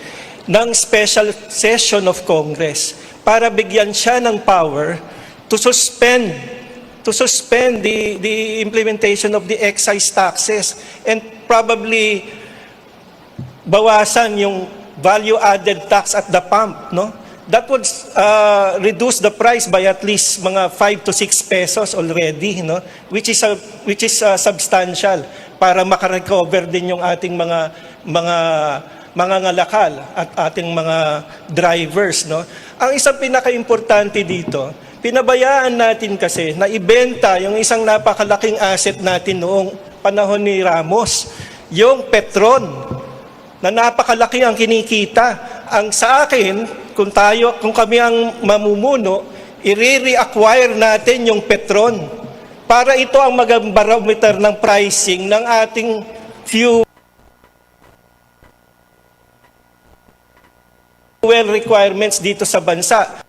ng special session of Congress para bigyan siya ng power to suspend the implementation of the excise taxes and probably bawasan yung value-added tax at the pump, That would reduce the price by at least mga 5 to 6 pesos already, which is substantial para makarecover din yung ating mga ngalakal at ating mga drivers, Ang isang pinaka-importante dito, pinabayaan natin kasi na ibenta yung isang napakalaking asset natin noong panahon ni Ramos, yung Petron, na napakalaki ang kinikita. Ang sa akin, kung kami ang mamumuno, i-reacquire natin yung Petron para ito ang mag-barometer ng pricing ng ating fuel requirements dito sa bansa.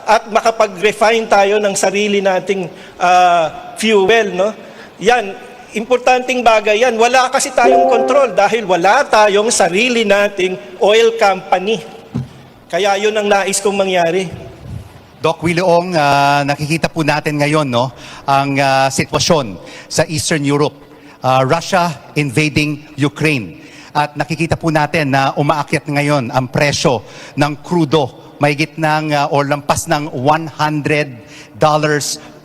At makapag-refine tayo ng sarili nating fuel, Yan, importanteng bagay yan. Wala kasi tayong control dahil wala tayong sarili nating oil company. Kaya yun ang nais kong mangyari. Doc Willie Ong, nakikita po natin ngayon ang sitwasyon sa Eastern Europe. Russia invading Ukraine. At nakikita po natin na umaakyat ngayon ang presyo ng crudo. Mahigit ng o lampas ng $100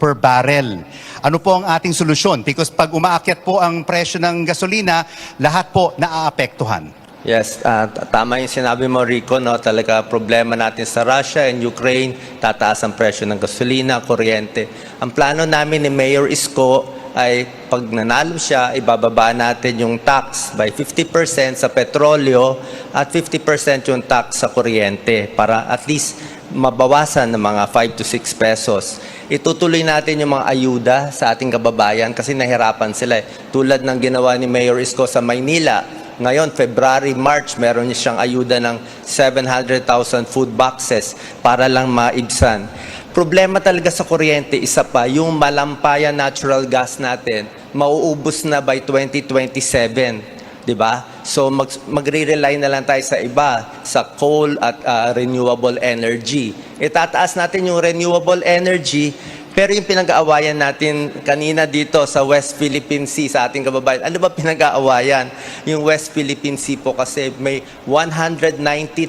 per barrel. Ano po ang ating solusyon? Because pag umaakyat po ang presyo ng gasolina, lahat po naaapektuhan. Yes, tama yung sinabi mo, Rico, talaga problema natin sa Russia and Ukraine, tataas ang presyo ng gasolina, kuryente. Ang plano namin ni Mayor Isko ay pag nanalo siya, ibababa natin yung tax by 50% sa petrolyo at 50% yung tax sa kuryente para at least mabawasan ng mga 5 to 6 pesos. Itutuloy natin yung mga ayuda sa ating kababayan kasi nahirapan sila. Tulad ng ginawa ni Mayor Isko sa Maynila, ngayon, February, March, meron niya siyang ayuda ng 700,000 food boxes para lang maibsan. Problema talaga sa kuryente, isa pa, yung malampayan natural gas natin, mauubos na by 2027. Diba? So magre-rely na lang tayo sa iba, sa coal at renewable energy. Itataas natin yung renewable energy, pero yung pinag-aawayan natin kanina dito sa West Philippine Sea, sa ating kababayan, ano ba pinag-aawayan? Yung West Philippine Sea po kasi may 190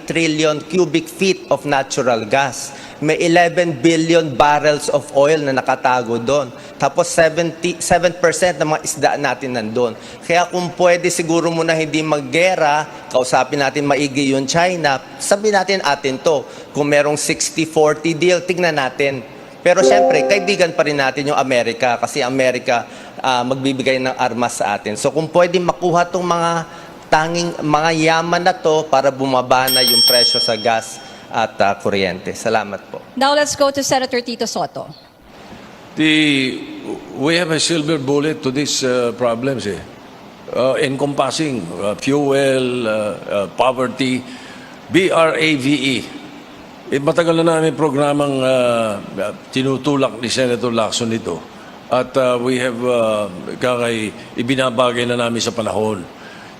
trillion cubic feet of natural gas. May 11 billion barrels of oil na nakatago doon. Tapos 7% ng mga isda natin nandun. Kaya kung pwede siguro muna hindi maggera, kausapin natin maigi yung China, sabihin natin atin to. Kung merong 60-40 deal, tignan natin. Pero syempre, kaibigan pa rin natin yung Amerika kasi Amerika magbibigay ng armas sa atin. So kung pwede makuha itong mga yaman na to para bumaba na yung presyo sa gas at kuryente. Salamat po. Now let's go to Senator Tito Soto. We have a silver bullet to these problems, encompassing fuel, poverty, BRAVE. Matagal na namin programang tinutulak ni Senator Lacson ito. At we have ibinabagay na namin sa panahon.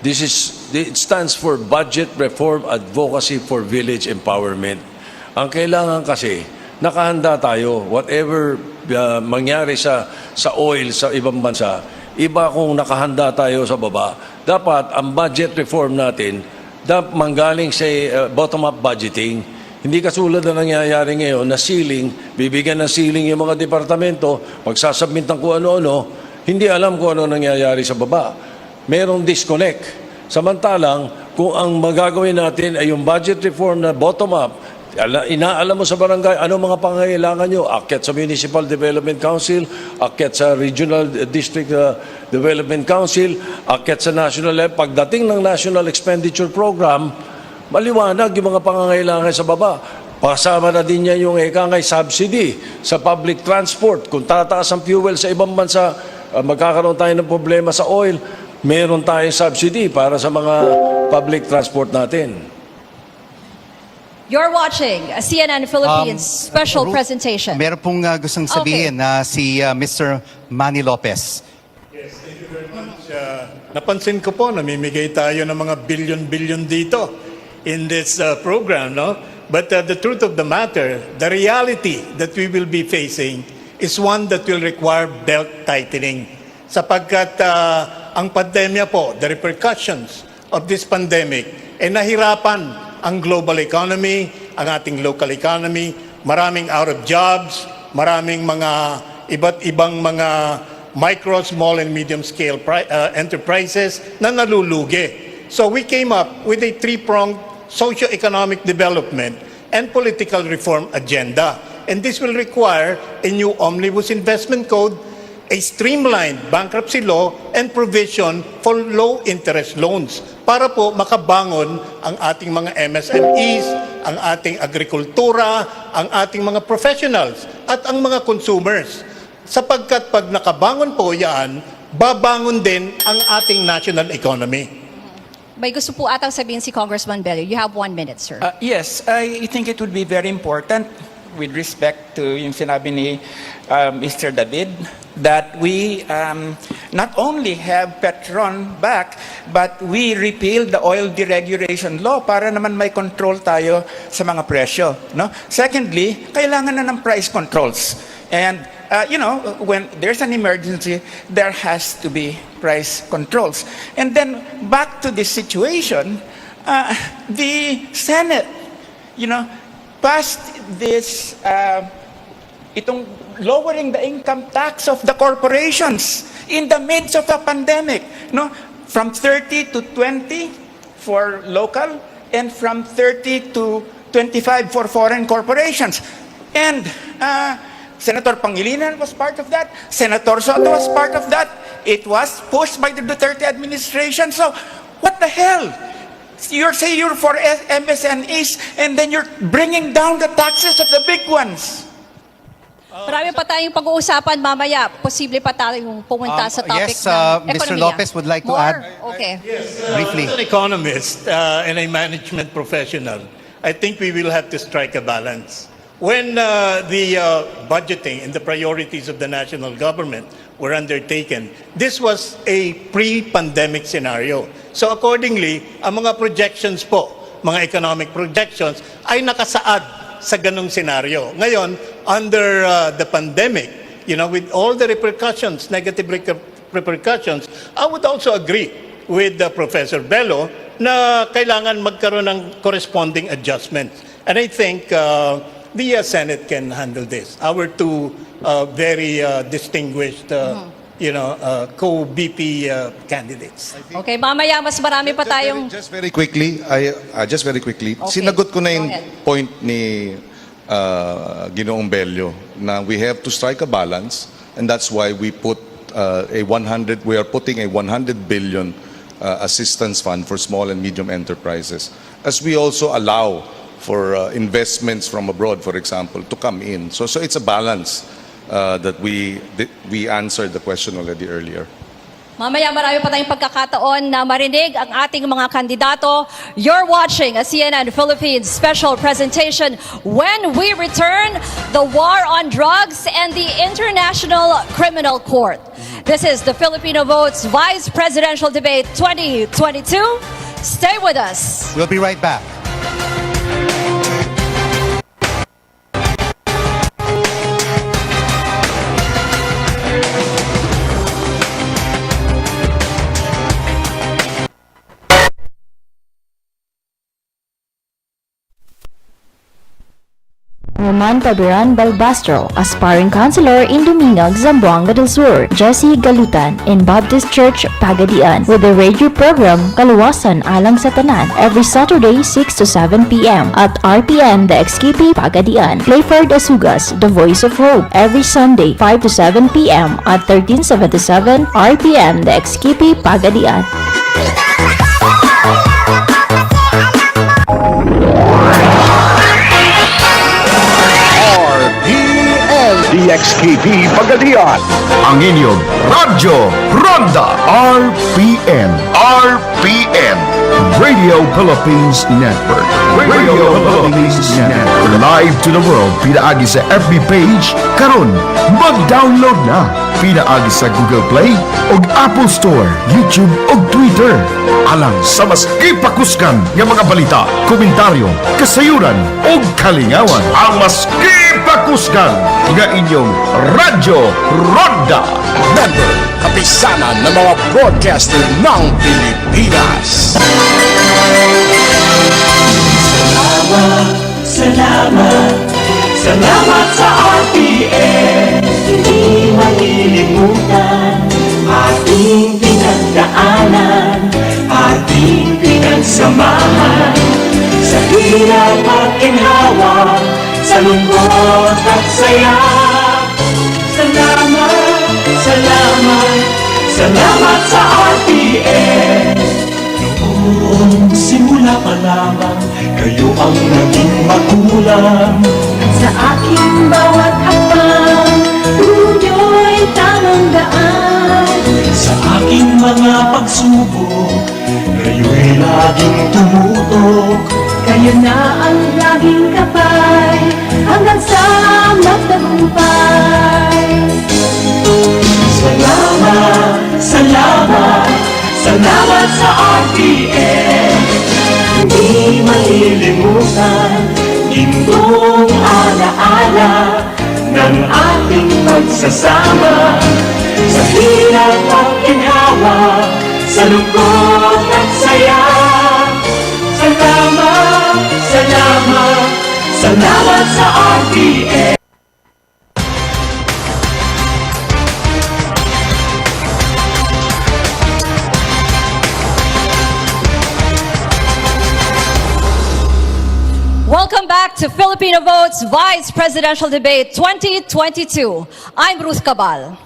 It stands for Budget Reform Advocacy for Village Empowerment. Ang kailangan kasi, nakahanda tayo. Whatever mangyari sa oil sa ibang bansa, iba kung nakahanda tayo sa baba. Dapat ang budget reform natin, manggaling sa bottom-up budgeting. Hindi kasulad na nangyayari ngayon na ceiling, bibigyan ng ceiling yung mga departamento, magsasubmit ng kung ano-ano, hindi alam kung ano nangyayari sa baba. Merong disconnect. Samantalang, kung ang magagawin natin ay yung budget reform na bottom-up, inaalam mo sa barangay, ano mga pangangailangan nyo? Akyat sa Municipal Development Council, akyat sa Regional District Development Council, akyat sa National Level. Pagdating ng National Expenditure Program, maliwanag yung mga pangangailangan sa baba. Pasama na din niya yung subsidy sa public transport. Kung tataas ang fuel sa ibang bansa, magkakaroon tayo ng problema sa oil, meron tayong subsidy para sa mga public transport natin. You're watching a CNN Philippines special presentation. Meron pong gustong sabihin na si Mr. Manny Lopez. Yes, thank you very much. Napansin ko po, namimigay tayo ng mga billion-billion dito in this program, no? But the truth of the matter, the reality that we will be facing is one that will require belt tightening. Sapagkat ang pandemya po, the repercussions of this pandemic, nahirapan ang global economy, ang ating local economy, maraming out of jobs, maraming mga iba't ibang mga micro, small, and medium-scale enterprises na nalulugi. So we came up with a three-pronged socio-economic development and political reform agenda. And this will require a new omnibus investment code, a streamlined bankruptcy law, and provision for low-interest loans para po makabangon ang ating mga MSMEs, ang ating agrikultura, ang ating mga professionals, at ang mga consumers. Sapagkat pag nakabangon po yan, babangon din ang ating national economy. May gusto po atang sabihin si Congressman Bello. You have 1 minute, sir. Yes, I think it would be very important with respect to yung sinabi ni Mr. David that we not only have Petron back, but we repeal the oil deregulation law para naman may control tayo sa mga presyo. No? Secondly, kailangan na ng price controls. And when there's an emergency, there has to be price controls. And then back to this situation, the Senate, passed this, itong lowering the income tax of the corporations in the midst of the pandemic, from 30 to 20 for local and from 30 to 25 for foreign corporations. And Senator Pangilinan was part of that. Senator Soto was part of that. It was pushed by the Duterte administration. So, what the hell? You're saying you're for MSMEs and then you're bringing down the taxes of the big ones. Marami pa tayong pag-uusapan mamaya. Posible pa tayong pumunta sa topic yes, ng Mr. ekonomiya. Lopez would like to More? add Okay. briefly. As an economist and a management professional, I think we will have to strike a balance. When the budgeting and the priorities of the national government were undertaken, this was a pre-pandemic scenario. So accordingly, ang mga projections po, mga economic projections, ay nakasaad sa ganung senaryo. Ngayon, under the pandemic, with all the repercussions, negative repercussions, I would also agree with Professor Bello na kailangan magkaroon ng corresponding adjustments. And I think the Senate can handle this. Our two very distinguished, co-BP candidates. Okay, mamaya mas marami pa tayong... Just very quickly, Okay. sinagot ko na yung Go ahead. point ni Ginoong Bello na we have to strike a balance, and that's why we put we are putting a 100 billion assistance fund for small and medium enterprises, as we also allow for investments from abroad, for example, to come in. So it's a balance that we answered the question already earlier. Mamaya marami pa tayong pagkakataon na marinig ang ating mga kandidato. You're watching a CNN Philippines special presentation. When we return, the war on drugs and the International Criminal Court. This is the Filipino Votes Vice Presidential Debate 2022. Stay with us. We'll be right back. Roman Pabiran Balbastro, aspiring counselor in Duminag, Zamboanga del Sur, Jesse Galutan in Baptist Church, Pagadian, with the radio program Kaluwasan Alang sa Tanan every Saturday 6 to 7 p.m. at RPN DXKP Pagadian. Clayford Asugas, the Voice of Hope, every Sunday 5 to 7 p.m. at 1377 RPN DXKP Pagadian. DXKP Pagadian, ang inyong Radyo Ronda RPN. RPN, Radio Philippines Network. Radio Philippines Network. Live to the world, pinaagi sa FB page, karon mag-download na. Pinaagi sa Google Play o Apple Store, YouTube o Twitter. Alang sa mas ipakuskan ng mga balita, komentaryo, kasayuran o kalingawan. Ang mas ipakuskan nga inyong Radyo Ronda. Member, kapisanan ng mga broadcaster ng Pilipinas. Salamat, salamat sa RPN. Hindi malilimutan ating pinagdaanan, ating pinagsamahan. Sa hirap at ginhawa, sa lungkot at saya. Salamat, salamat, salamat sa RPN. Noong simula pa lamang, kayo ang naging magulang. Sa aking bawat hakbang, tunyo'y tamang daan. Sa aking mga pagsubok, kayo'y laging tumutok. Kayo na ang laging kapay, hanggang sa magtagumpay. Salamat, salamat, salamat sa RPN. Hindi malilimutan, gintong alaala ng ating pagsasama. Sa hirap at ginhawa, sa lungkot at saya. Salamat, salamat, salamat sa RPN. Welcome back to Filipino Votes Vice Presidential Debate 2022. I'm Ruth Cabal.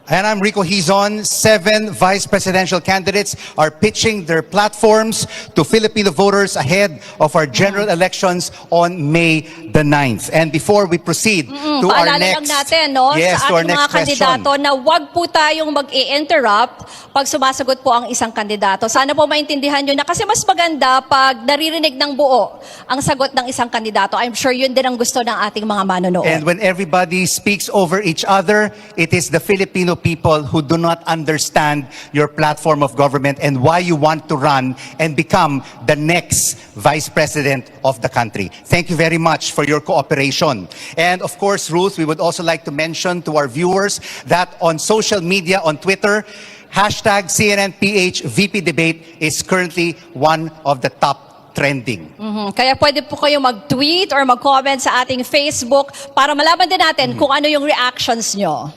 And I'm Rico Hizon. 7 vice presidential candidates are pitching their platforms to Filipino voters ahead of our general elections on May the 9th. And before we proceed to our Paalala next... lang natin, no, Yes, sa to our ating mga next kandidato question. na wag po tayong mag-i-interrupt pag sumasagot po ang isang kandidato. Sana po maintindihan nyo na kasi mas maganda pag naririnig ng buo ang sagot ng isang kandidato. I'm sure yun din ang gusto ng ating mga manonood. And when everybody speaks over each other, it is the Filipino people who do not understand your platform of government and why you want to run and become the next vice president of the country. Thank you very much for your cooperation. And of course, Ruth, we would also like to mention to our viewers that on social media, on Twitter, hashtag CNNPH VP Debate is currently one of the top trending. Kaya pwede po kayo mag-tweet or mag-comment sa ating Facebook para malaman din natin kung ano yung reactions nyo.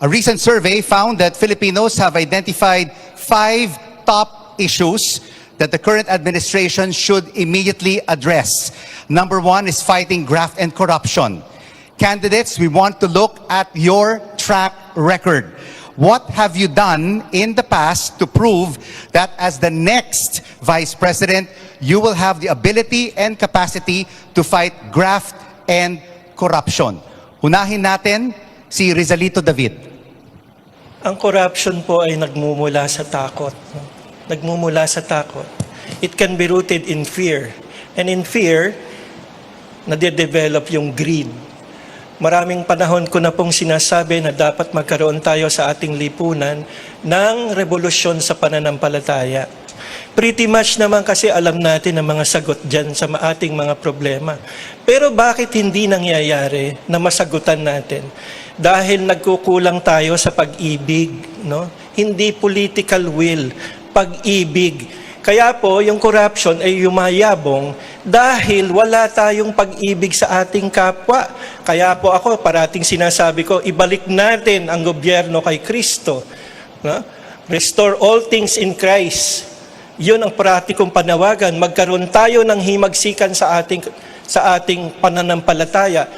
A recent survey found that Filipinos have identified 5 top issues that the current administration should immediately address. Number 1 is fighting graft and corruption. Candidates, we want to look at your track record. What have you done in the past to prove that as the next vice president, you will have the ability and capacity to fight graft and corruption? Unahin natin si Rizalito David. Ang corruption po ay nagmumula sa takot. No? Nagmumula sa takot. It can be rooted in fear. And in fear, nade-develop yung greed. Maraming panahon ko na pong sinasabi na dapat magkaroon tayo sa ating lipunan ng revolusyon sa pananampalataya. Pretty much naman kasi alam natin ang mga sagot dyan sa ating mga problema. Pero bakit hindi nangyayari na masagutan natin? Dahil nagkukulang tayo sa pag-ibig, no? Hindi political will, pag-ibig. Kaya po, yung corruption ay yumayabong dahil wala tayong pag-ibig sa ating kapwa. Kaya po ako, parating sinasabi ko, ibalik natin ang gobyerno kay Kristo. No? Restore all things in Christ. Yun ang pratikong panawagan. Magkaroon tayo ng himagsikan sa ating pananampalataya.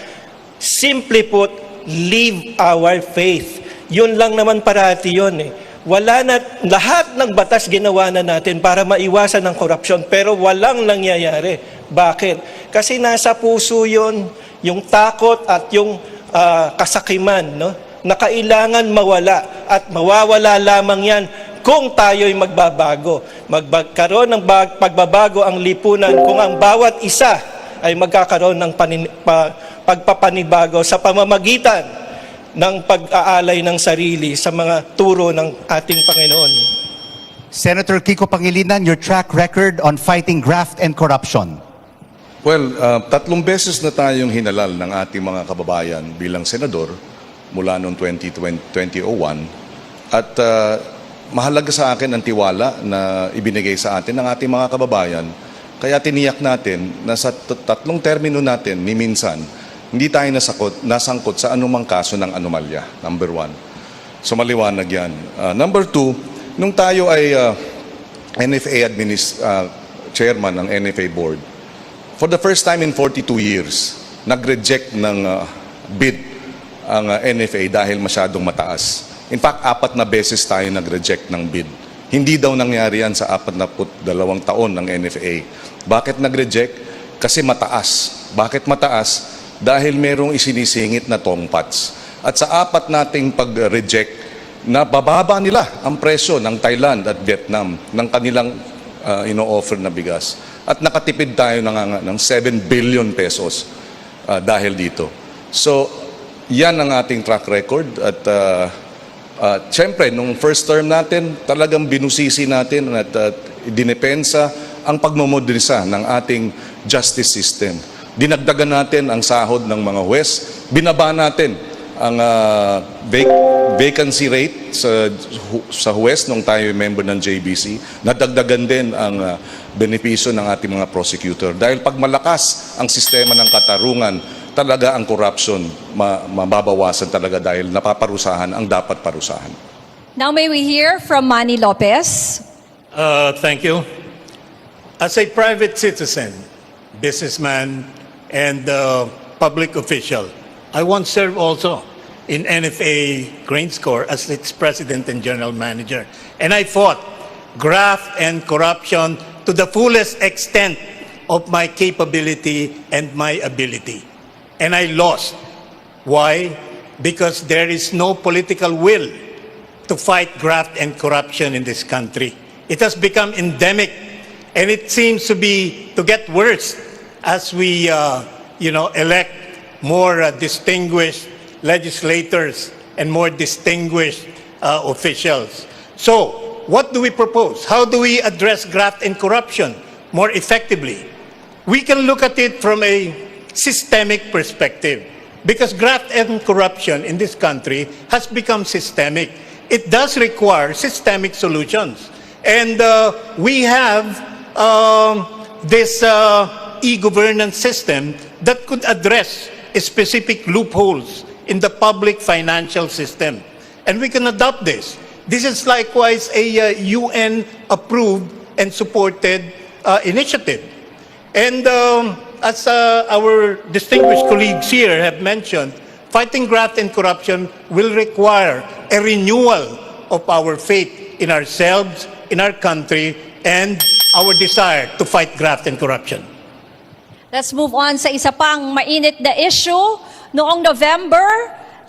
Simply put, live our faith. Yun lang naman parati yun eh. Wala na, lahat ng batas ginawa na natin para maiwasan ang korupsyon, pero walang nangyayari. Bakit? Kasi nasa puso yun, yung takot at yung kasakiman, no? Na kailangan mawala at mawawala lamang yan kung tayo'y magbabago. Magkaroon ng pagbabago ang lipunan kung ang bawat isa ay magkakaroon ng pagpapanibago sa pamamagitan ng pag-aalay ng sarili sa mga turo ng ating Panginoon. Senator Kiko Pangilinan, your track record on fighting graft and corruption. Well, 3 beses na tayong hinalal ng ating mga kababayan bilang senador mula noong 2001 at mahalaga sa akin ang tiwala na ibinigay sa atin ng ating mga kababayan. Kaya tiniyak natin na sa 3 termino natin ni minsan, hindi tayo nasangkot sa anumang kaso ng anomalya, number 1. So maliwanag yan. Number 2, nung tayo ay NFA chairman ng NFA board, for the first time in 42 years, nag-reject ng bid ang NFA dahil masyadong mataas. In fact, 4 na beses tayo nag-reject ng bid. Hindi daw nangyari yan sa 42 taon ng NFA. Bakit nag-reject? Kasi mataas. Bakit mataas? Dahil merong isinisingit na tongpats. At sa 4 nating pag-reject, na bababa nila ang presyo ng Thailand at Vietnam ng kanilang ino-offer na bigas. At nakatipid tayo ng 7 billion pesos dahil dito. So, yan ang ating track record. At siyempre, nung first term natin, talagang binusisi natin at dinepensa ang pagmamodernisa ng ating justice system. Dinagdagan natin ang sahod ng mga huwes, binaba natin ang vacancy rate sa huwes nung tayo member ng JBC, nadagdagan din ang benepisyo ng ating mga prosecutor. Dahil pag malakas ang sistema ng katarungan, talaga ang corruption mababawasan talaga dahil napaparusahan ang dapat parusahan. Now may we hear from Manny Lopez. Thank you. As a private citizen, businessman, and public official, I once served also in NFA Grainscore as its president and general manager. And I fought graft and corruption to the fullest extent of my capability and my ability. And I lost. Why? Because there is no political will to fight graft and corruption in this country. It has become endemic, and it seems to get worse as we elect more distinguished legislators and more distinguished officials. So, what do we propose? How do we address graft and corruption more effectively? We can look at it from a systemic perspective, because graft and corruption in this country has become systemic. It does require systemic solutions. And we have this e-governance system that could address specific loopholes in the public financial system. And we can adopt this. This is likewise a UN-approved and supported initiative. And as our distinguished colleagues here have mentioned, fighting graft and corruption will require a renewal of our faith in ourselves, in our country, and our desire to fight graft and corruption. Let's move on sa isa pang mainit na issue. Noong November,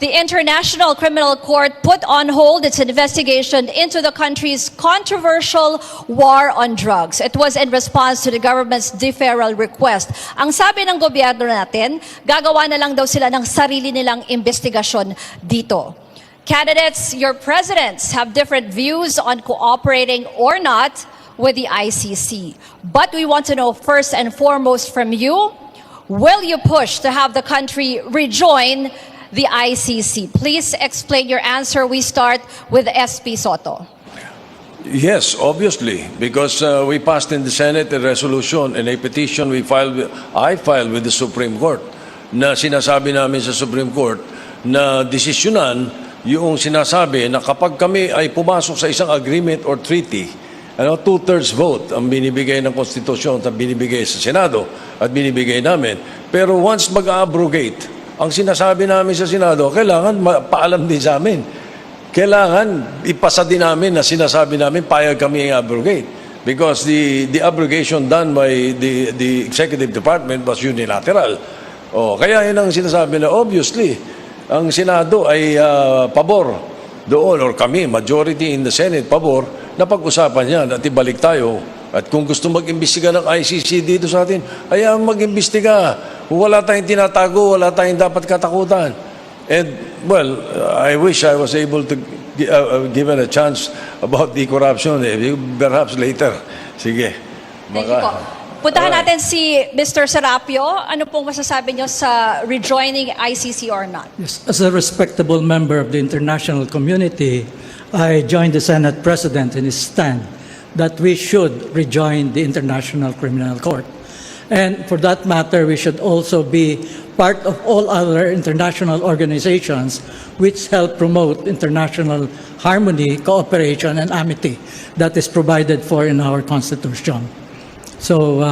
the International Criminal Court put on hold its investigation into the country's controversial war on drugs. It was in response to the government's deferral request. Ang sabi ng gobyerno natin, gagawa na lang daw sila ng sarili nilang investigasyon dito. Candidates, your presidents have different views on cooperating or not with the ICC. But we want to know first and foremost from you, will you push to have the country rejoin the ICC? Please explain your answer. We start with SP Soto. Yes, obviously, because we passed in the Senate a resolution and a petition I filed with the Supreme Court na sinasabi namin sa Supreme Court na desisyonan yung sinasabi na kapag kami ay pumasok sa isang agreement or treaty, two-thirds vote ang binibigay ng Konstitusyon at binibigay sa Senado at binibigay namin. Pero once mag-abrogate, ang sinasabi namin sa Senado, kailangan paalam din sa amin. Kailangan ipasa din namin na sinasabi namin payag kami i-abrogate because the abrogation done by the executive department was unilateral. Kaya yun ang sinasabi na obviously ang Senado ay pabor doon or kami, majority in the Senate, pabor na pag-usapan yan at ibalik tayo. At kung gusto mag-imbestiga ng ICC dito sa atin, ayaw mag-imbestiga. Wala tayong tinatago, wala tayong dapat katakutan. And, well, I wish I was able to given a chance about the corruption. Perhaps later. Sige. Thank you po. Puntahan natin si Mr. Serapio. Ano pong masasabi niyo sa rejoining ICC or not? Yes, as a respectable member of the international community, I join the Senate President in his stand that we should rejoin the International Criminal Court. And for that matter, we should also be part of all other international organizations which help promote international harmony, cooperation, and amity that is provided for in our Constitution. So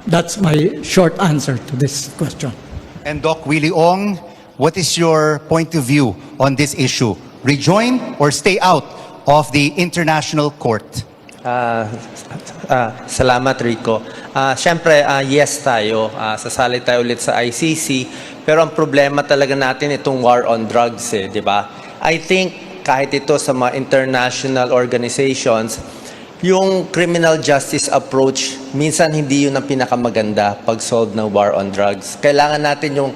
that's my short answer to this question. And Doc Willie Ong, what is your point of view on this issue? Rejoin or stay out of the International Court? Salamat, Rico. Siyempre, yes tayo. Sasali tayo ulit sa ICC. Pero ang problema talaga natin itong war on drugs, di ba? I think kahit ito sa mga international organizations, yung criminal justice approach, minsan hindi yun ang pinakamaganda pag-solve ng war on drugs. Kailangan natin yung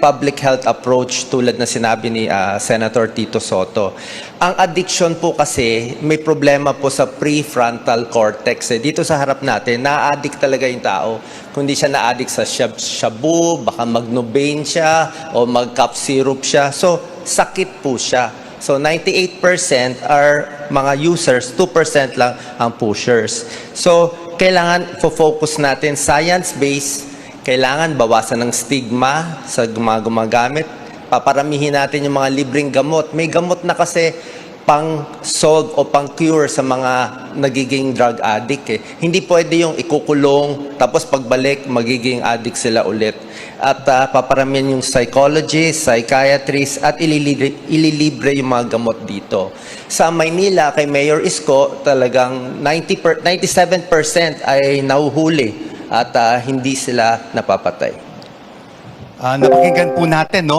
public health approach tulad na sinabi ni Senator Tito Soto. Ang addiction po kasi, may problema po sa prefrontal cortex. Dito sa harap natin, na-addict talaga yung tao. Kung di siya na-addict sa shabu, baka mag-Nobain siya o mag-cough syrup siya. So, sakit po siya. So 98% are mga users, 2% lang ang pushers. So kailangan focus natin science-based, kailangan bawasan ng stigma sa mga gumagamit. Paparamihin natin yung mga libreng gamot. May gamot na kasi pang-solve o pang-cure sa mga nagiging drug addict. Hindi pwede yung ikukulong, tapos pagbalik, magiging addict sila ulit. At paparamihan yung psychologists, psychiatrists, at ililibre yung mga gamot dito. Sa Maynila, kay Mayor Isko, talagang 97% ay nahuhuli at hindi sila napapatay. Napakinggan po natin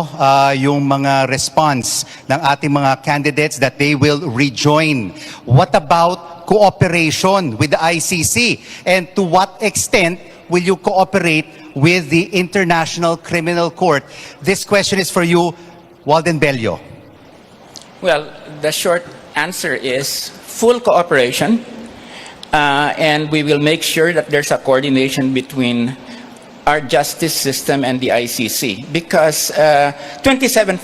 yung mga response ng ating mga candidates that they will rejoin. What about cooperation with the ICC? And to what extent will you cooperate with the International Criminal Court? This question is for you, Walden Bello. Well, the short answer is full cooperation, and we will make sure that there's a coordination between our justice system and the ICC, because 27,000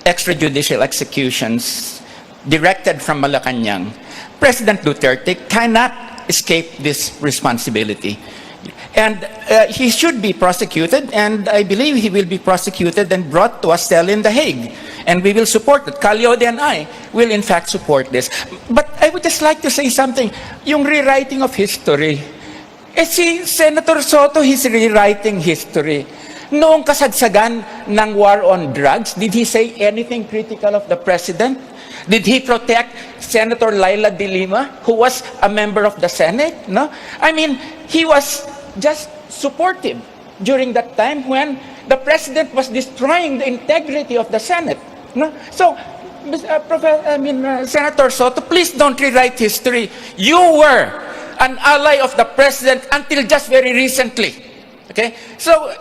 extrajudicial executions directed from Malacanang, President Duterte cannot escape this responsibility. And he should be prosecuted, and I believe he will be prosecuted and brought to a cell in The Hague. And we will support it. Calyode and I will in fact support this. But I would just like to say something. Yung rewriting of history, si Senator Soto, he's rewriting history. Noong kasagsagan ng war on drugs, did he say anything critical of the president? Did he protect Senator Laila de Lima, who was a member of the Senate? No? I mean, he was just supportive during that time when the president was destroying the integrity of the Senate. No? So, Senator Soto, please don't rewrite history. You were an ally of the president until just very recently. Okay? So,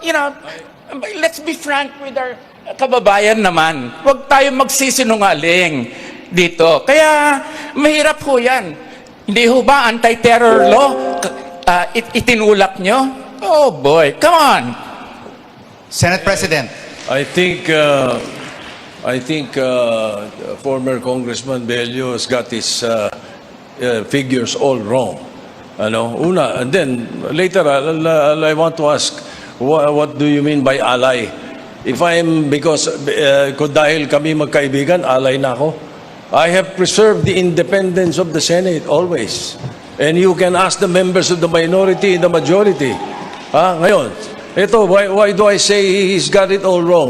let's be frank with our kababayan naman. Huwag tayo magsisinungaling dito. Kaya, mahirap ho yan. Hindi ho ba anti-terror law itinulak nyo? Oh boy, come on. Senate President. I think I think former Congressman Bello has got his figures all wrong. Una, and then later I want to ask, what do you mean by ally? If because kung dahil kami magkaibigan, ally na ako. I have preserved the independence of the Senate always. And you can ask the members of the minority and the majority. Ngayon, ito, why do I say he's got it all wrong?